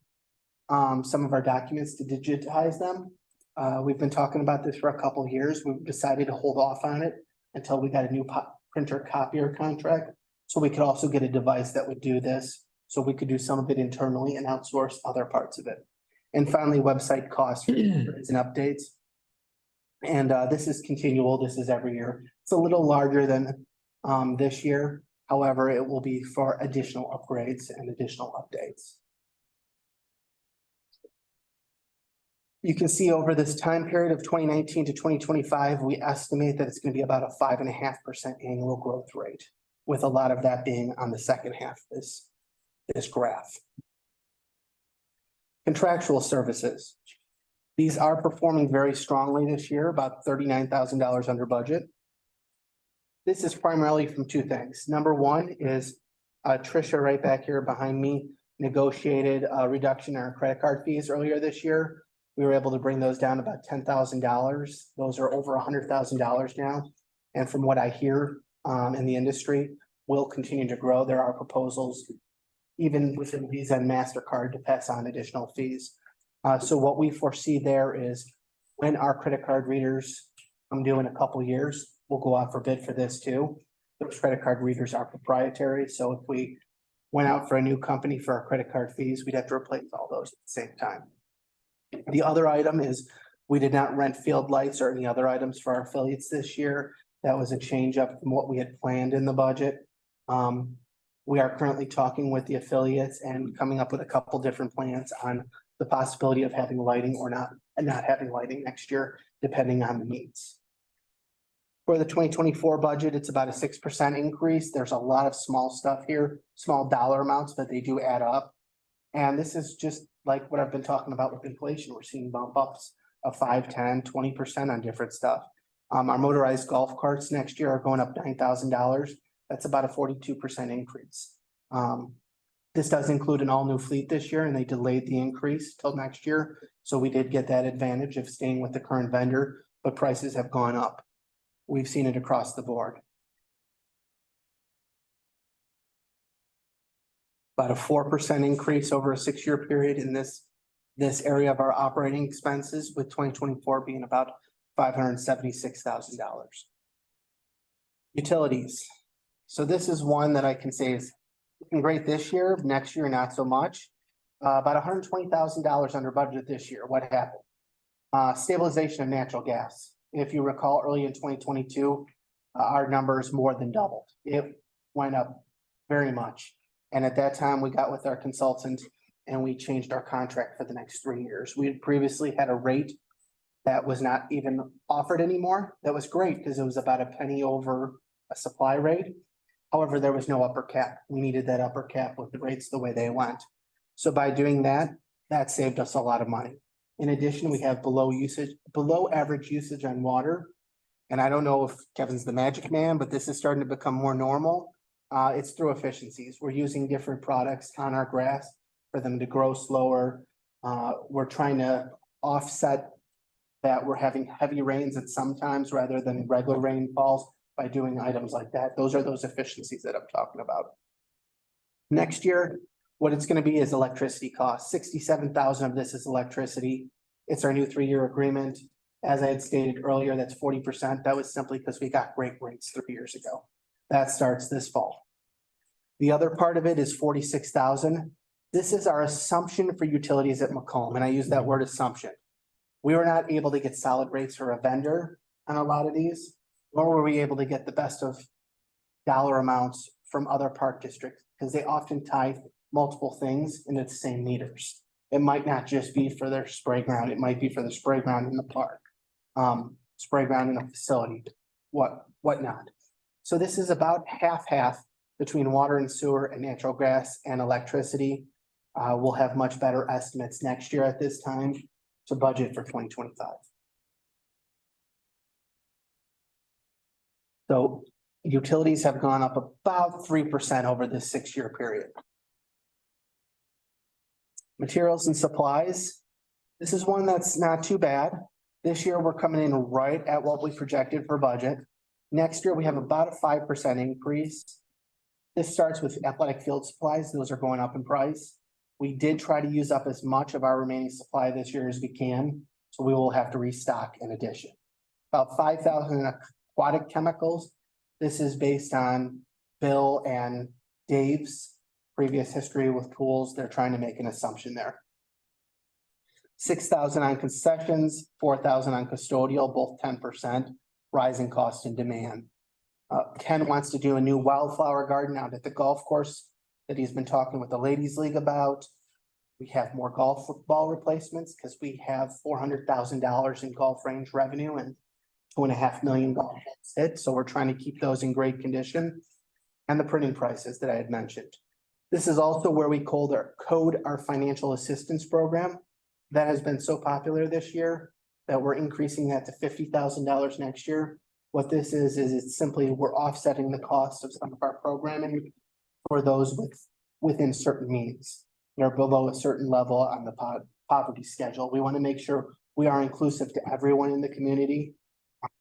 Speaker 6: some of our documents to digitize them. We've been talking about this for a couple of years. We've decided to hold off on it until we got a new printer copier contract. So we could also get a device that would do this. So we could do some of it internally and outsource other parts of it. And finally, website costs and updates. And this is continual. This is every year. It's a little larger than this year. However, it will be for additional upgrades and additional updates. You can see over this time period of 2019 to 2025, we estimate that it's going to be about a 5.5% annual growth rate, with a lot of that being on the second half of this graph. Contractual services. These are performing very strongly this year, about $39,000 under budget. This is primarily from two things. Number one is Tricia right back here behind me negotiated a reduction in our credit card fees earlier this year. We were able to bring those down about $10,000. Those are over $100,000 now. And from what I hear in the industry, will continue to grow. There are proposals even within Visa and MasterCard to pass on additional fees. So what we foresee there is when our credit card readers come due in a couple years, we'll go out for bid for this too. Those credit card readers are proprietary. So if we went out for a new company for our credit card fees, we'd have to replace all those at the same time. The other item is we did not rent field lights or any other items for our affiliates this year. That was a change up from what we had planned in the budget. We are currently talking with the affiliates and coming up with a couple different plans on the possibility of having lighting or not having lighting next year, depending on the needs. For the 2024 budget, it's about a 6% increase. There's a lot of small stuff here, small dollar amounts, but they do add up. And this is just like what I've been talking about with inflation. We're seeing bump ups of 5, 10, 20% on different stuff. Our motorized golf carts next year are going up $9,000. That's about a 42% increase. This does include an all new fleet this year, and they delayed the increase till next year. So we did get that advantage of staying with the current vendor, but prices have gone up. We've seen it across the board. About a 4% increase over a 6-year period in this area of our operating expenses, with 2024 being about $576,000. Utilities. So this is one that I can say is looking great this year, next year, not so much. About $120,000 under budget this year. What happened? Stabilization of natural gas. If you recall, early in 2022, our numbers more than doubled. It went up very much. And at that time, we got with our consultant and we changed our contract for the next 3 years. We had previously had a rate that was not even offered anymore. That was great because it was about a penny over a supply rate. However, there was no upper cap. We needed that upper cap with the rates the way they went. So by doing that, that saved us a lot of money. In addition, we have below average usage on water. And I don't know if Kevin's the magic man, but this is starting to become more normal. It's through efficiencies. We're using different products on our grass for them to grow slower. We're trying to offset that we're having heavy rains at sometimes rather than regular rainfalls by doing items like that. Those are those efficiencies that I'm talking about. Next year, what it's going to be is electricity costs. 67,000 of this is electricity. It's our new 3-year agreement. As I had stated earlier, that's 40%. That was simply because we got great rates 3 years ago. That starts this fall. The other part of it is 46,000. This is our assumption for utilities at Macomb, and I use that word assumption. We were not able to get solid rates for a vendor on a lot of these, nor were we able to get the best of dollar amounts from other park districts, because they often tie multiple things into the same meters. It might not just be for their spray ground, it might be for the spray ground in the park, spray ground in a facility, whatnot. So this is about half between water and sewer and natural gas and electricity. We'll have much better estimates next year at this time to budget for 2025. So utilities have gone up about 3% over this 6-year period. Materials and supplies. This is one that's not too bad. This year, we're coming in right at what we projected for budget. Next year, we have about a 5% increase. This starts with athletic field supplies. Those are going up in price. We did try to use up as much of our remaining supply this year as we can, so we will have to restock in addition. About 5,000 in aquatic chemicals. This is based on Bill and Dave's previous history with pools. They're trying to make an assumption there. 6,000 on concessions, 4,000 on custodial, both 10%, rising cost and demand. Ken wants to do a new wildflower garden out at the golf course that he's been talking with the ladies league about. We have more golf ball replacements because we have $400,000 in golf range revenue and 2.5 million golf balls hit. So we're trying to keep those in great condition. And the printing prices that I had mentioned. This is also where we code our financial assistance program. That has been so popular this year that we're increasing that to $50,000 next year. What this is it's simply we're offsetting the cost of some of our programming for those within certain means. They're below a certain level on the poverty schedule. We want to make sure we are inclusive to everyone in the community.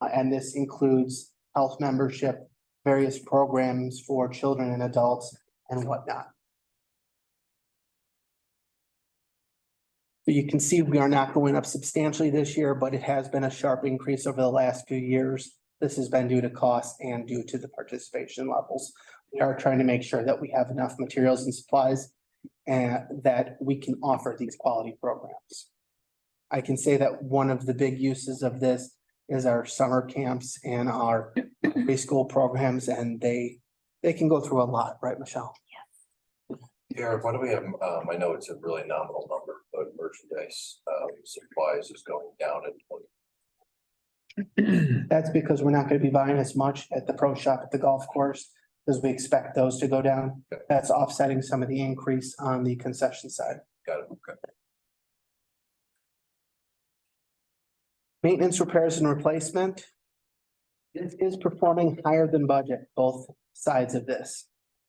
Speaker 6: And this includes health membership, various programs for children and adults and whatnot. So you can see we are not going up substantially this year, but it has been a sharp increase over the last few years. This has been due to cost and due to the participation levels. We are trying to make sure that we have enough materials and supplies and that we can offer these quality programs. I can say that one of the big uses of this is our summer camps and our preschool programs, and they can go through a lot, right, Michelle?
Speaker 4: Eric, why do we have, I know it's a really nominal number, but merchandise, supplies is going down in 20.
Speaker 6: That's because we're not going to be buying as much at the pro shop at the golf course, because we expect those to go down.
Speaker 4: Okay.
Speaker 6: That's offsetting some of the increase on the concession side.
Speaker 4: Got it, okay.
Speaker 6: Maintenance, repairs, and replacement. This is performing higher than budget, both sides of this.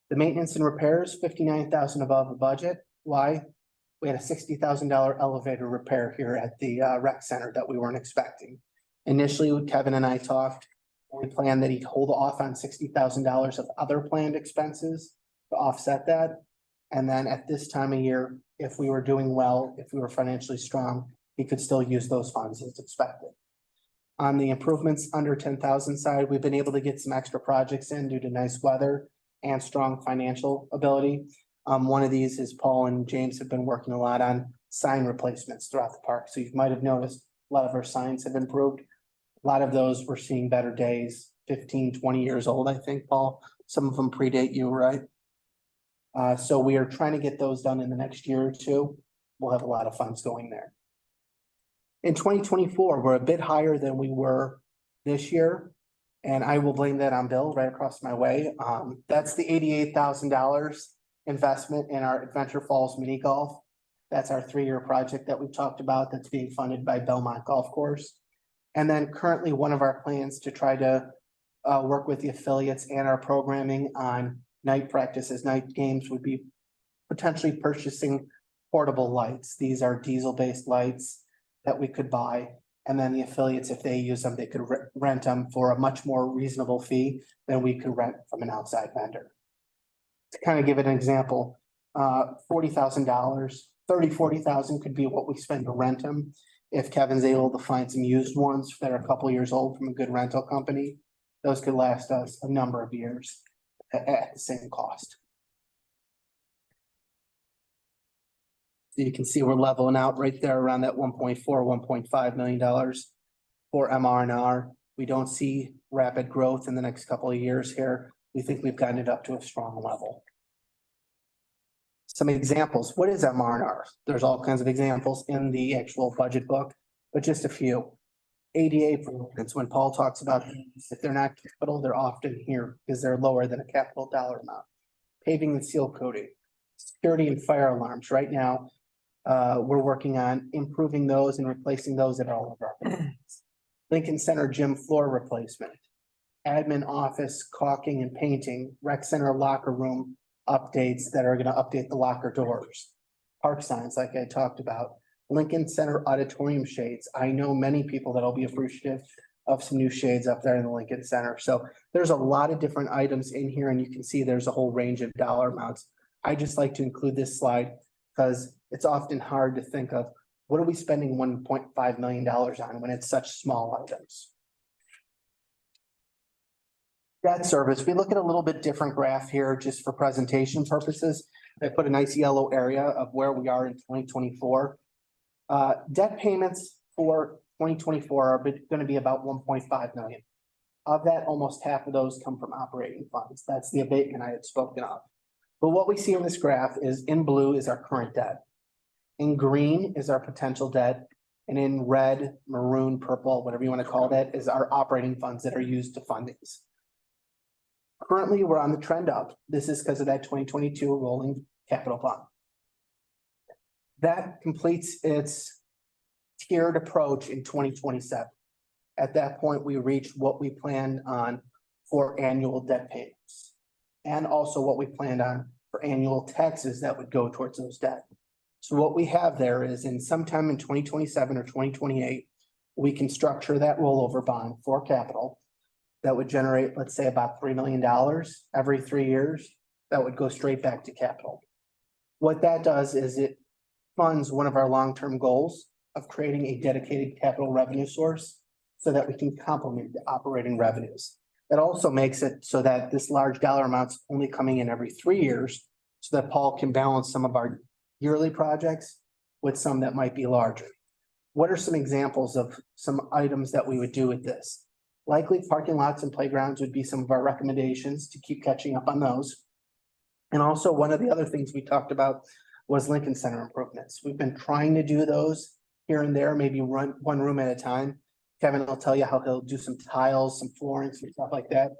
Speaker 6: The maintenance and repairs, 59,000 above the budget. Why? We had a $60,000 elevator repair here at the rec center that we weren't expecting. Initially, when Kevin and I talked, we planned that he'd hold off on $60,000 of other planned expenses to offset that. And then at this time of year, if we were doing well, if we were financially strong, he could still use those funds as expected. On the improvements under 10,000 side, we've been able to get some extra projects in due to nice weather and strong financial ability. One of these is Paul and James have been working a lot on sign replacements throughout the park. So you might have noticed a lot of our signs have improved. A lot of those we're seeing better days, 15, 20 years old, I think, Paul. Some of them predate you, right? So we are trying to get those done in the next year or two. We'll have a lot of funds going there. In 2024, we're a bit higher than we were this year. And I will blame that on Bill right across my way. That's the $88,000 investment in our Adventure Falls mini golf. That's our 3-year project that we've talked about that's being funded by Belmont Golf Course. And then currently one of our plans to try to work with the affiliates and our programming on night practices, night games would be potentially purchasing portable lights. These are diesel-based lights that we could buy. And then the affiliates, if they use them, they could rent them for a much more reasonable fee than we could rent from an outside vendor. To kind of give it an example, $40,000, $40,000 could be what we spend to rent them. If Kevin's able to find some used ones that are a couple years old from a good rental company, those could last us a number of years. at the same cost. So you can see we're leveling out right there around that 1.4, $1.5 million for MR&R. We don't see rapid growth in the next couple of years here. We think we've gotten it up to a strong level. Some examples. What is MR&R? There's all kinds of examples in the actual budget book, but just a few. ADA improvements, when Paul talks about these, if they're not capital, they're often here because they're lower than a capital dollar amount. Paving and seal coating, security and fire alarms. Right now, we're working on improving those and replacing those at all of our buildings. Lincoln Center gym floor replacement, admin office caulking and painting, rec center locker room updates that are gonna update the locker doors. Park signs, like I talked about, Lincoln Center auditorium shades. I know many people that'll be appreciative of some new shades up there in the Lincoln Center. So there's a lot of different items in here, and you can see there's a whole range of dollar amounts. I just like to include this slide because it's often hard to think of what are we spending $1.5 million on when it's such small items. Debt service, we look at a little bit different graph here just for presentation purposes. I put a nice yellow area of where we are in 2024. Debt payments for 2024 are going to be about 1.5 million. Of that, almost half of those come from operating funds. That's the abatement I had spoken of. But what we see in this graph is in blue is our current debt. In green is our potential debt. And in red, maroon, purple, whatever you want to call that, is our operating funds that are used to fund these. Currently, we're on the trend up. This is because of that 2022 rolling capital fund. That completes its tiered approach in 2027. At that point, we reach what we planned on for annual debt payments and also what we planned on for annual taxes that would go towards those debt. So what we have there is in sometime in 2027 or 2028, we can structure that rollover bond for capital that would generate, let's say, about $3 million every 3 years. That would go straight back to capital. What that does is it funds one of our long-term goals of creating a dedicated capital revenue source so that we can complement the operating revenues. That also makes it so that this large dollar amount's only coming in every 3 years so that Paul can balance some of our yearly projects with some that might be larger. What are some examples of some items that we would do with this? Likely parking lots and playgrounds would be some of our recommendations to keep catching up on those. And also one of the other things we talked about was Lincoln Center improvements. We've been trying to do those here and there, maybe run one room at a time. Kevin will tell you how he'll do some tiles, some flooring, some stuff like that.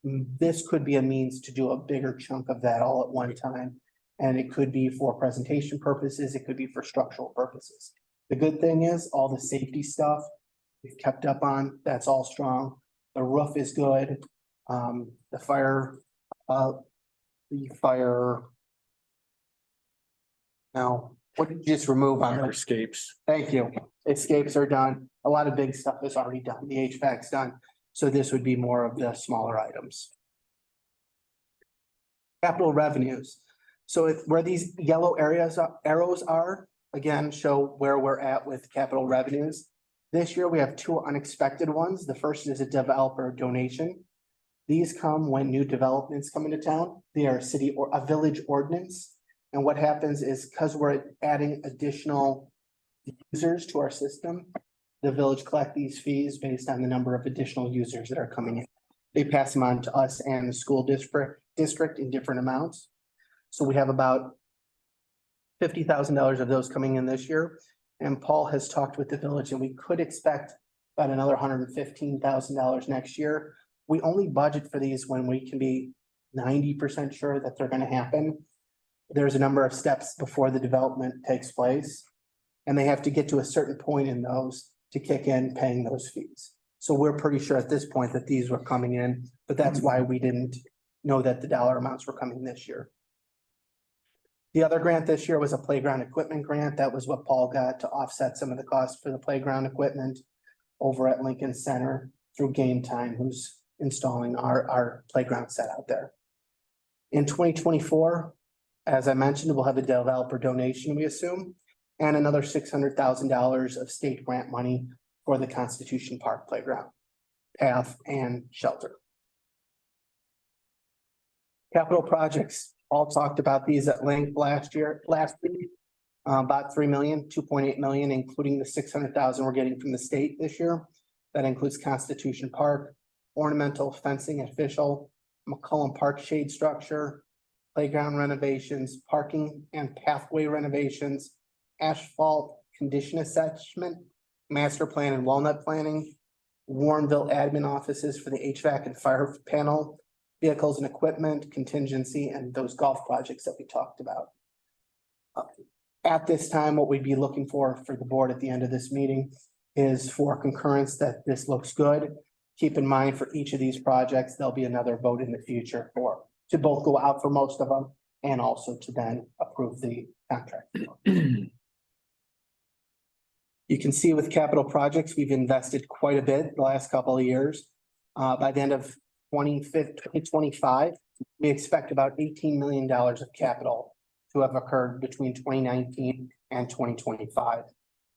Speaker 6: This could be a means to do a bigger chunk of that all at one time. And it could be for presentation purposes. It could be for structural purposes. The good thing is all the safety stuff we've kept up on, that's all strong. The roof is good. The fire. Now, what did you just remove on there?
Speaker 1: Escapes.
Speaker 6: Thank you. Escapes are done. A lot of big stuff is already done. The HVAC's done. So this would be more of the smaller items. Capital revenues. So where these yellow arrows are, again, show where we're at with capital revenues. This year, we have two unexpected ones. The first is a developer donation. These come when new developments come into town. They are city or a village ordinance. And what happens is because we're adding additional users to our system, the village collect these fees based on the number of additional users that are coming in. They pass them on to us and the school district in different amounts. So we have about $50,000 of those coming in this year. And Paul has talked with the village and we could expect about another $115,000 next year. We only budget for these when we can be 90% sure that they're going to happen. There's a number of steps before the development takes place. And they have to get to a certain point in those to kick in paying those fees. So we're pretty sure at this point that these were coming in, but that's why we didn't know that the dollar amounts were coming this year. The other grant this year was a playground equipment grant. That was what Paul got to offset some of the costs for the playground equipment over at Lincoln Center through Game Time, who's installing our playground set out there. In 2024, as I mentioned, we'll have a developer donation, we assume, and another $600,000 of state grant money for the Constitution Park playground, path, and shelter. Capital projects, all talked about these at length last week. About 3 million, 2.8 million, including the 600,000 we're getting from the state this year. That includes Constitution Park, ornamental fencing at Fishel, McCollum Park shade structure, playground renovations, parking and pathway renovations, asphalt condition assessment, master plan and walnut planning, Warrenville admin offices for the HVAC and fire panel, vehicles and equipment, contingency, and those golf projects that we talked about. At this time, what we'd be looking for the board at the end of this meeting is for concurrence that this looks good. Keep in mind for each of these projects, there'll be another vote in the future to both go out for most of them and also to then approve the contract. You can see with capital projects, we've invested quite a bit the last couple of years. By the end of 2025, we expect about $18 million of capital to have occurred between 2019 and 2025.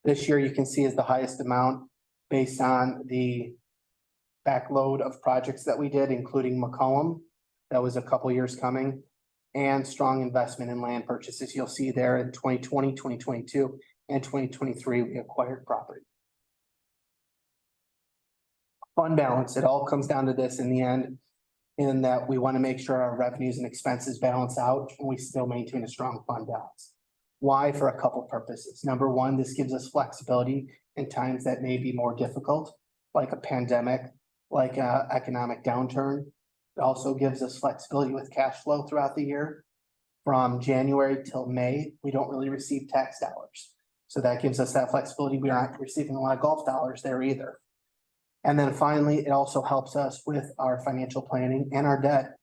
Speaker 6: This year, you can see is the highest amount based on the backload of projects that we did, including McCollum. That was a couple years coming, and strong investment in land purchases. You'll see there in 2020, 2022, and 2023, we acquired property. Fund balance, it all comes down to this in the end, in that we want to make sure our revenues and expenses balance out and we still maintain a strong fund balance. Why? For a couple purposes. Number one, this gives us flexibility in times that may be more difficult, like a pandemic, like a economic downturn. It also gives us flexibility with cash flow throughout the year. From January till May, we don't really receive tax dollars. So that gives us that flexibility. We aren't receiving a lot of golf dollars there either. And then finally, it also helps us with our financial planning and our debt.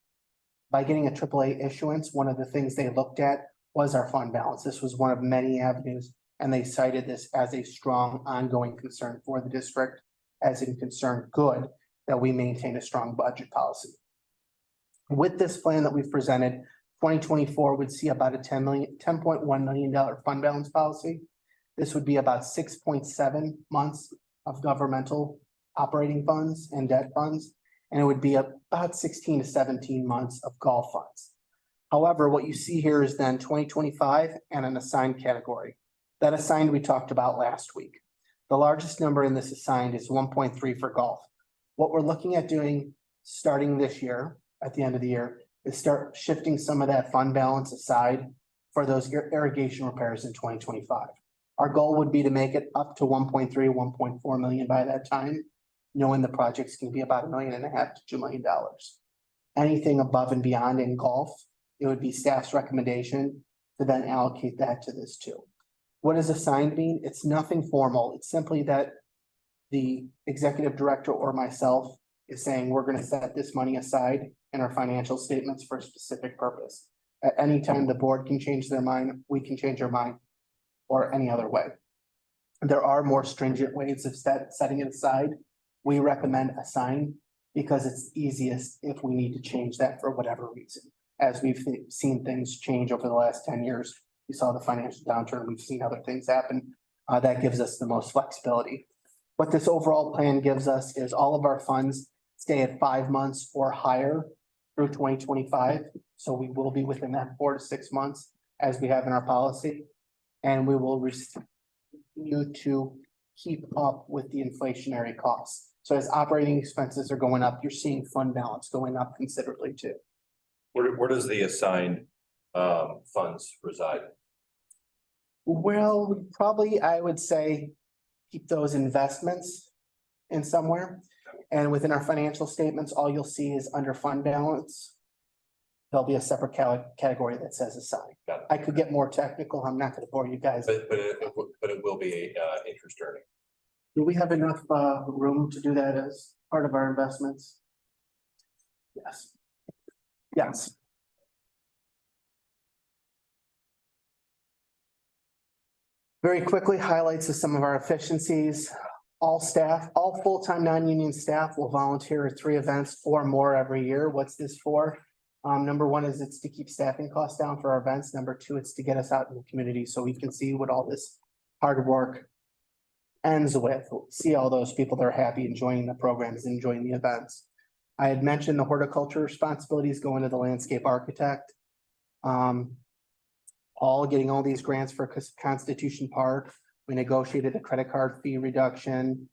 Speaker 6: By getting a AAA issuance, one of the things they looked at was our fund balance. This was one of many avenues, and they cited this as a strong ongoing concern for the district, as in concern good, that we maintain a strong budget policy. With this plan that we've presented, 2024 would see about a $10.1 million fund balance policy. This would be about 6.7 months of governmental operating funds and debt funds, and it would be about 16 to 17 months of golf funds. However, what you see here is then 2025 and an assigned category. That assigned we talked about last week. The largest number in this assigned is 1.3 for golf. What we're looking at doing starting this year, at the end of the year, is start shifting some of that fund balance aside for those irrigation repairs in 2025. Our goal would be to make it up to 1.3, 1.4 million by that time, knowing the project's going to be about $1.5 million to $2 million. Anything above and beyond in golf, it would be staff's recommendation to then allocate that to this too. What does assigned mean? It's nothing formal. It's simply that the executive director or myself is saying we're going to set this money aside in our financial statements for a specific purpose. At any time, the board can change their mind, we can change our mind, or any other way. There are more stringent ways of setting it aside. We recommend assigned because it's easiest if we need to change that for whatever reason. As we've seen things change over the last 10 years, we saw the financial downturn, we've seen other things happen. That gives us the most flexibility. What this overall plan gives us is all of our funds stay at 5 months or higher through 2025. So we will be within that 4 to 6 months as we have in our policy. And we will continue to keep up with the inflationary costs. So as operating expenses are going up, you're seeing fund balance going up considerably too.
Speaker 4: Where does the assigned funds reside?
Speaker 6: Well, probably I would say keep those investments in somewhere. And within our financial statements, all you'll see is under fund balance. There'll be a separate category that says assigned.
Speaker 4: Got it.
Speaker 6: I could get more technical. I'm not going to bore you guys.
Speaker 4: But it will be interest earning.
Speaker 6: Do we have enough room to do that as part of our investments? Yes. Yes. Very quickly, highlights of some of our efficiencies. All staff, all full-time non-union staff will volunteer at 3 events or more every year. What's this for? Number one is it's to keep staffing costs down for our events. Number two, it's to get us out in the community so we can see what all this hard work ends with. See all those people that are happy enjoying the programs, enjoying the events. I had mentioned the horticulture responsibilities going to the landscape architect. All getting all these grants for Constitution Park. We negotiated a credit card fee reduction.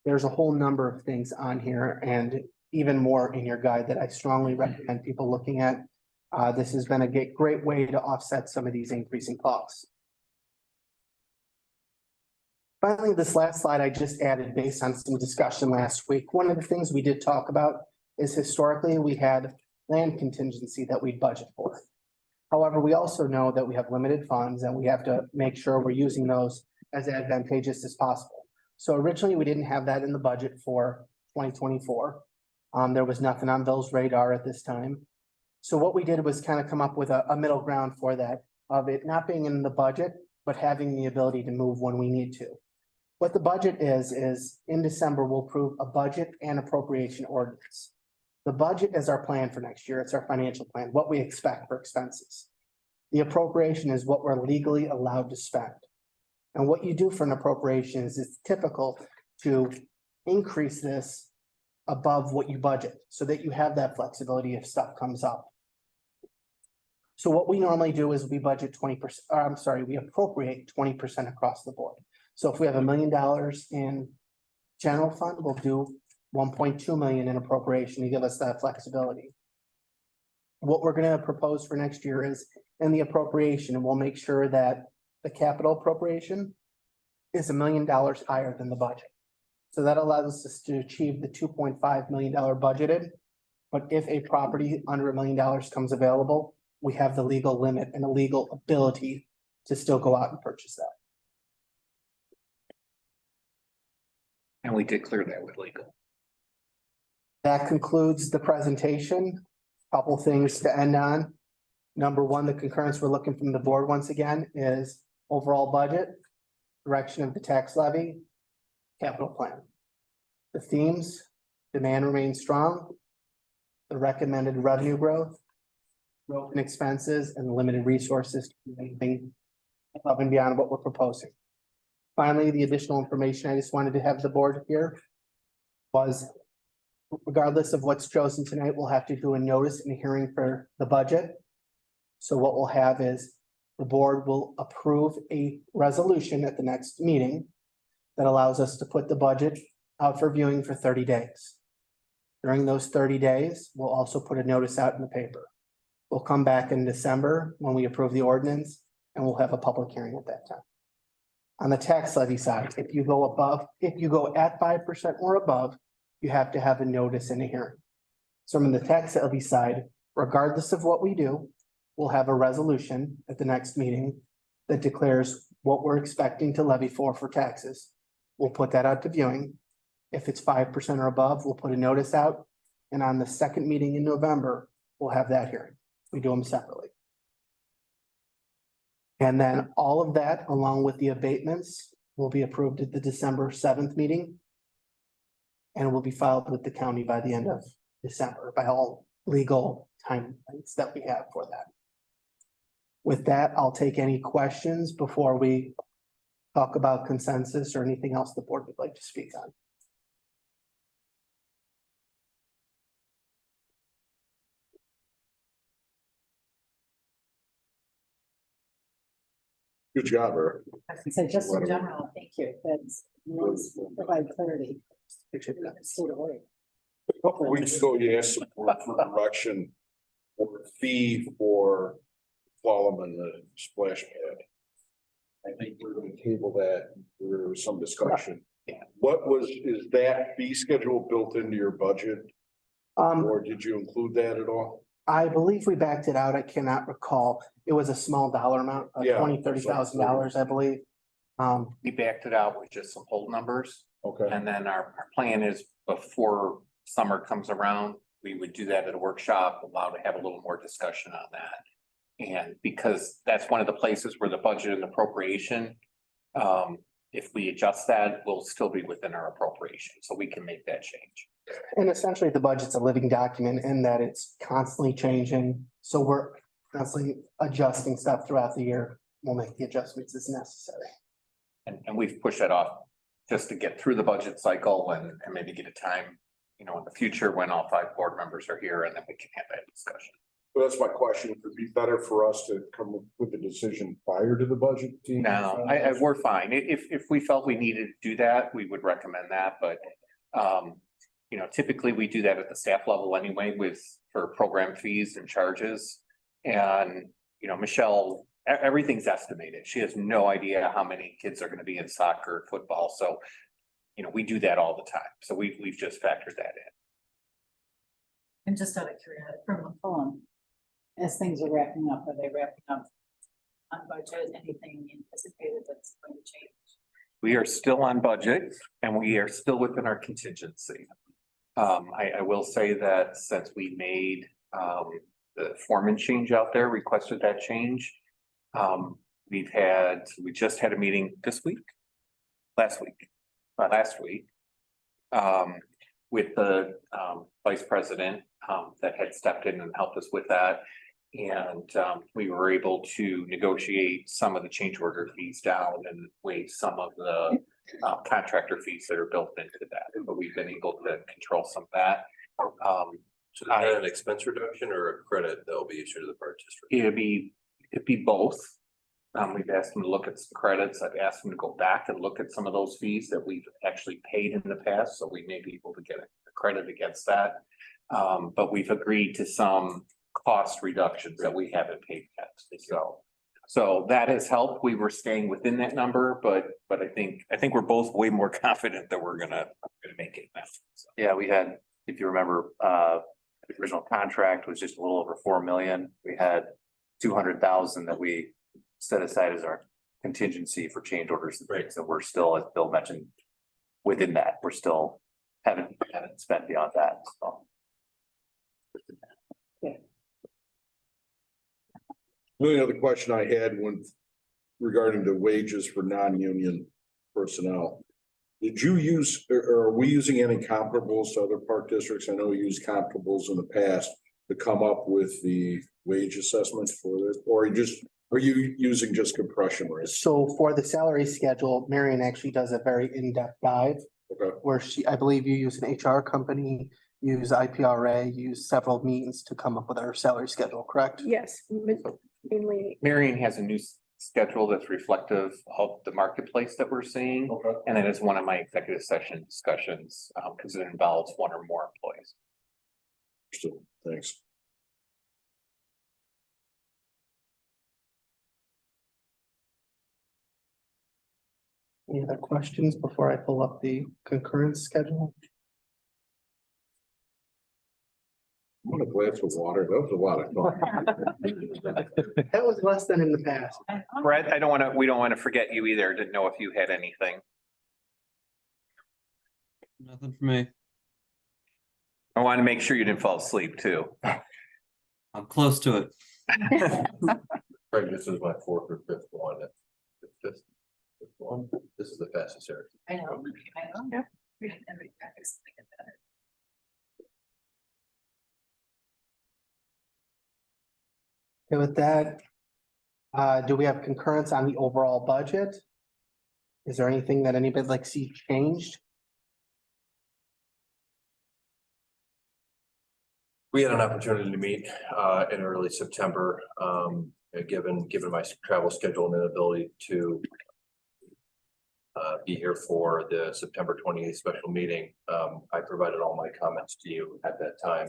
Speaker 6: There's a whole number of things on here and even more in your guide that I strongly recommend people looking at. This has been a great way to offset some of these increasing costs. Finally, this last slide I just added based on some discussion last week. One of the things we did talk about is historically we had land contingency that we budget for. However, we also know that we have limited funds and we have to make sure we're using those as advantageous as possible. So originally, we didn't have that in the budget for 2024. There was nothing on Bill's radar at this time. So what we did was kind of come up with a middle ground for that, of it not being in the budget, but having the ability to move when we need to. What the budget is in December, we'll approve a budget and appropriation ordinance. The budget is our plan for next year. It's our financial plan, what we expect for expenses. The appropriation is what we're legally allowed to spend. And what you do for an appropriation is it's typical to increase this above what you budget so that you have that flexibility if stuff comes up. So what we normally do is we budget 20%, we appropriate 20% across the board. So if we have $1 million in general fund, we'll do 1.2 million in appropriation to give us that flexibility. What we're gonna propose for next year is in the appropriation, and we'll make sure that the capital appropriation is $1 million higher than the budget. So that allows us to achieve the $2.5 million budgeted. But if a property under $1 million comes available, we have the legal limit and a legal ability to still go out and purchase that.
Speaker 5: And we did clear that with legal.
Speaker 6: That concludes the presentation. Couple things to end on. Number one, the concurrence we're looking from the board once again is overall budget, direction of the tax levy, capital plan. The themes, demand remains strong. The recommended revenue growth and expenses and limited resources to do anything above and beyond what we're proposing. Finally, the additional information I just wanted to have the board here was regardless of what's chosen tonight, we'll have to do a notice and a hearing for the budget. So what we'll have is the board will approve a resolution at the next meeting that allows us to put the budget out for viewing for 30 days. During those 30 days, we'll also put a notice out in the paper. We'll come back in December when we approve the ordinance and we'll have a public hearing at that time. On the tax levy side, if you go at 5% or above, you have to have a notice and a hearing. So from the tax levy side, regardless of what we do, we'll have a resolution at the next meeting that declares what we're expecting to levy for taxes. We'll put that out to viewing. If it's 5% or above, we'll put a notice out. And on the second meeting in November, we'll have that hearing. We do them separately. And then all of that, along with the abatements, will be approved at the December 7th meeting. And will be filed with the county by the end of December by all legal timelines that we have for that. With that, I'll take any questions before we talk about consensus or anything else the board would like to speak on.
Speaker 4: Good job, Eric.
Speaker 2: So just in general, thank you. That's provide clarity.
Speaker 4: A couple weeks ago, you asked for direction or a fee for slalom and the splash pad. I think we're going to table that. There was some discussion.
Speaker 5: Yeah.
Speaker 4: Is that fee schedule built into your budget? Or did you include that at all?
Speaker 6: I believe we backed it out. I cannot recall. It was a small dollar amount,
Speaker 4: Yeah.
Speaker 6: $20,000-$30,000, I believe.
Speaker 5: We backed it out with just some whole numbers.
Speaker 4: Okay.
Speaker 5: And then our plan is before summer comes around, we would do that at a workshop, allow to have a little more discussion on that. And because that's one of the places where the budget and appropriation, if we adjust that, we'll still be within our appropriation, so we can make that change.
Speaker 6: And essentially, the budget's a living document in that it's constantly changing. So we're constantly adjusting stuff throughout the year. We'll make the adjustments as necessary.
Speaker 5: And we've pushed that off just to get through the budget cycle and maybe get a time in the future when all 5 board members are here, and then we can have that discussion.
Speaker 4: So that's my question. Would it be better for us to come up with a decision prior to the budget? team?
Speaker 5: No, we're fine. If we felt we needed to do that, we would recommend that, but typically we do that at the staff level anyway for program fees and charges. And, Michelle, everything's estimated. She has no idea how many kids are going to be in soccer, football. So, we do that all the time. So we've just factored that in.
Speaker 2: And just out of curiosity, from the phone, as things are wrapping up, are they wrapping up on budget? Anything anticipated that's going to change?
Speaker 5: We are still on budget and we are still within our contingency. I will say that since we made the foreman change out there, requested that change. We just had a meeting last week, with the vice president that had stepped in and helped us with that. And we were able to negotiate some of the change order fees down and waive some of the contractor fees that are built into that. But we've been able to control some of that.
Speaker 7: So is that an expense reduction or a credit that will be issued to the park district?
Speaker 5: It'd be both. We've asked them to look at some credits. I've asked them to go back and look at some of those fees that we've actually paid in the past, so we may be able to get a credit against that. But we've agreed to some cost reductions that we haven't paid yet. So that has helped. We were staying within that number, but I think we're both way more confident that we're gonna make it now. So.
Speaker 1: Yeah, we had, if you remember, the original contract was just a little over 4 million. We had 200,000 that we set aside as our contingency for change orders.
Speaker 7: Right.
Speaker 1: So we're still, as Bill mentioned, within that. We're still haven't spent beyond that. So.
Speaker 4: The only other question I had regarding the wages for non-union personnel. Did you use, or are we using any comparables to other park districts? I know we used comparables in the past to come up with the wage assessment for this, or are you using just compression rates?
Speaker 6: So for the salary schedule, Marion actually does a very in-depth dive
Speaker 4: Okay,
Speaker 6: where I believe you use an HR company, use IPRA, use several means to come up with our salary schedule, correct?
Speaker 3: Yes, mainly.
Speaker 5: Marion has a new schedule that's reflective of the marketplace that we're seeing.
Speaker 4: okay.
Speaker 5: And that is one of my executive session discussions, because it involves one or more employees.
Speaker 4: Understood. Thanks.
Speaker 6: Any other questions before I pull up the concurrence schedule?
Speaker 4: I want a glass of water. That was a lot of fun.
Speaker 6: That was less than in the past.
Speaker 5: Brett, we don't want to forget you either. Didn't know if you had anything.
Speaker 8: Nothing for me.
Speaker 5: I want to make sure you didn't fall asleep too.
Speaker 8: I'm close to it.
Speaker 7: Craig, this is my 4th or 5th one. Fifth one. This is the fastest here.
Speaker 2: I know. Yeah. We had every practice to get better.
Speaker 6: Okay, with that, do we have concurrence on the overall budget? Is there anything that anybody would like to see changed?
Speaker 7: We had an opportunity to meet in early September, given my travel schedule and inability to be here for the September 28th special meeting. I provided all my comments to you at that time.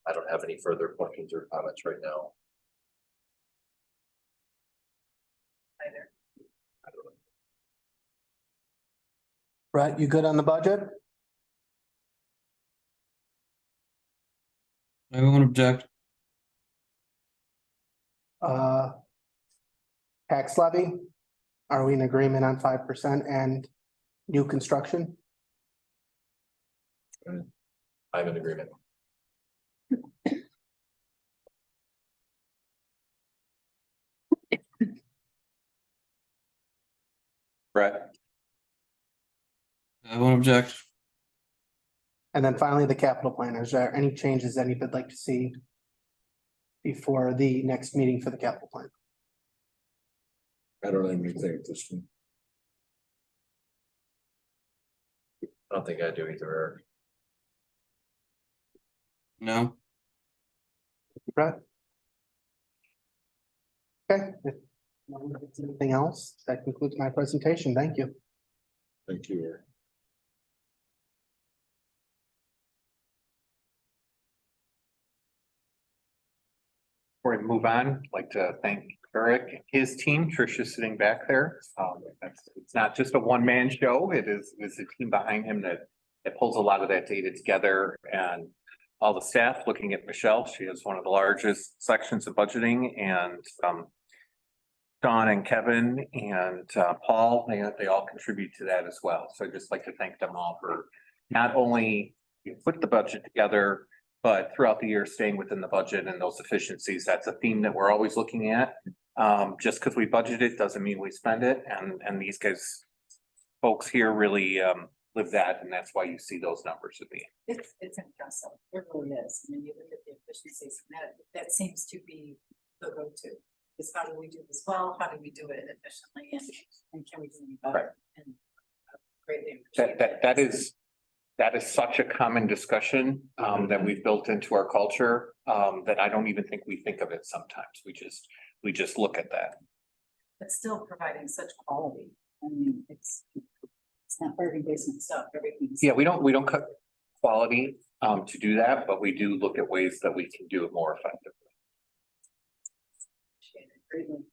Speaker 7: I don't have any further questions or comments right now.
Speaker 2: Either.
Speaker 6: Brett, you good on the budget?
Speaker 8: I won't object.
Speaker 6: Tax levy? Are we in agreement on 5% and new construction?
Speaker 7: I'm in agreement.
Speaker 5: Brett,
Speaker 8: I won't object.
Speaker 6: And then finally, the capital plan. Is there any changes anybody'd like to see before the next meeting for the capital plan?
Speaker 4: I don't have anything at this time.
Speaker 7: I don't think I do either, Eric.
Speaker 8: No.
Speaker 6: Brett? Okay, if no one has anything else, that concludes my presentation. Thank you.
Speaker 4: Thank you, Eric.
Speaker 5: Before we move on, I'd like to thank Eric, and his team. Trisha's sitting back there. It's not just a one-man show. It's a team behind him that pulls a lot of that data together, and all the staff looking at Michelle. She has one of the largest sections of budgeting, and Don and Kevin and Paul, they all contribute to that as well. So I'd just like to thank them all for not only put the budget together, but throughout the year, staying within the budget and those efficiencies. That's a theme that we're always looking at. Just because we budget it doesn't mean we spend it. And these guys, folks here really live that, and that's why you see those numbers at the end.
Speaker 2: It's impressive. It really is. I mean, you look at the efficiencies and that seems to be the go-to. Is how do we do this well? How do we do it efficiently? And can we do it better? And greatly appreciate
Speaker 5: That is such a common discussion that we've built into our culture that I don't even think we think of it sometimes. We just look at that.
Speaker 2: But still providing such quality. I mean, it's not burden basement stuff, everything's.
Speaker 5: Yeah, we don't cut quality to do that, but we do look at ways that we can do it more effectively.
Speaker 2: Appreciated greatly.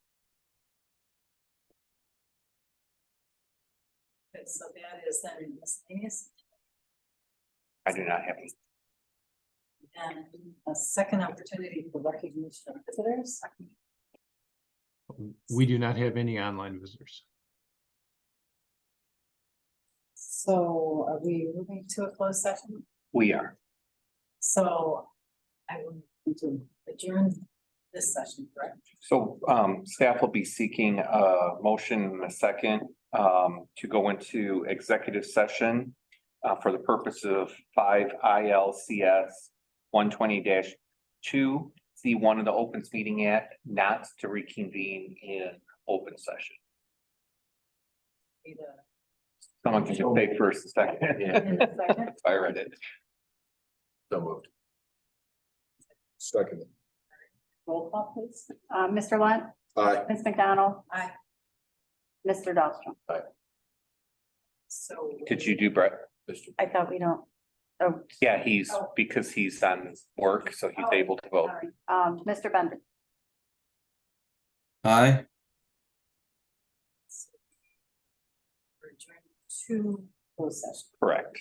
Speaker 2: Okay, so that is then miscellaneous.
Speaker 5: I do not have any.
Speaker 2: And a second opportunity for recognition of visitors.
Speaker 9: We do not have any online visitors.
Speaker 2: So are we moving to a closed session?
Speaker 5: We are.
Speaker 2: So I will need to adjourn this session, correct?
Speaker 5: So staff will be seeking a motion in a second to go into executive session for the purpose of 5 ILCS 120-2 C1 of the Opens Meeting Act, not to reconvene in open session.
Speaker 2: Need a-
Speaker 5: Someone can just take first and second.
Speaker 2: in a second?
Speaker 5: I read it.
Speaker 7: So moved.
Speaker 4: Second.
Speaker 2: Roll call, please.
Speaker 3: Mr. Lunt,
Speaker 4: Aye.
Speaker 3: Ms. McDonald,
Speaker 2: Aye.
Speaker 3: Mr. Dahlstrom.
Speaker 2: So.
Speaker 5: Did you do Brett?
Speaker 7: Mr.
Speaker 3: I thought we don't. Oh,
Speaker 5: Yeah, because he's on work, so he's able to vote.
Speaker 3: sorry. Mr. Bender,
Speaker 8: Aye.
Speaker 2: We're adjourned to closed session.
Speaker 5: Correct.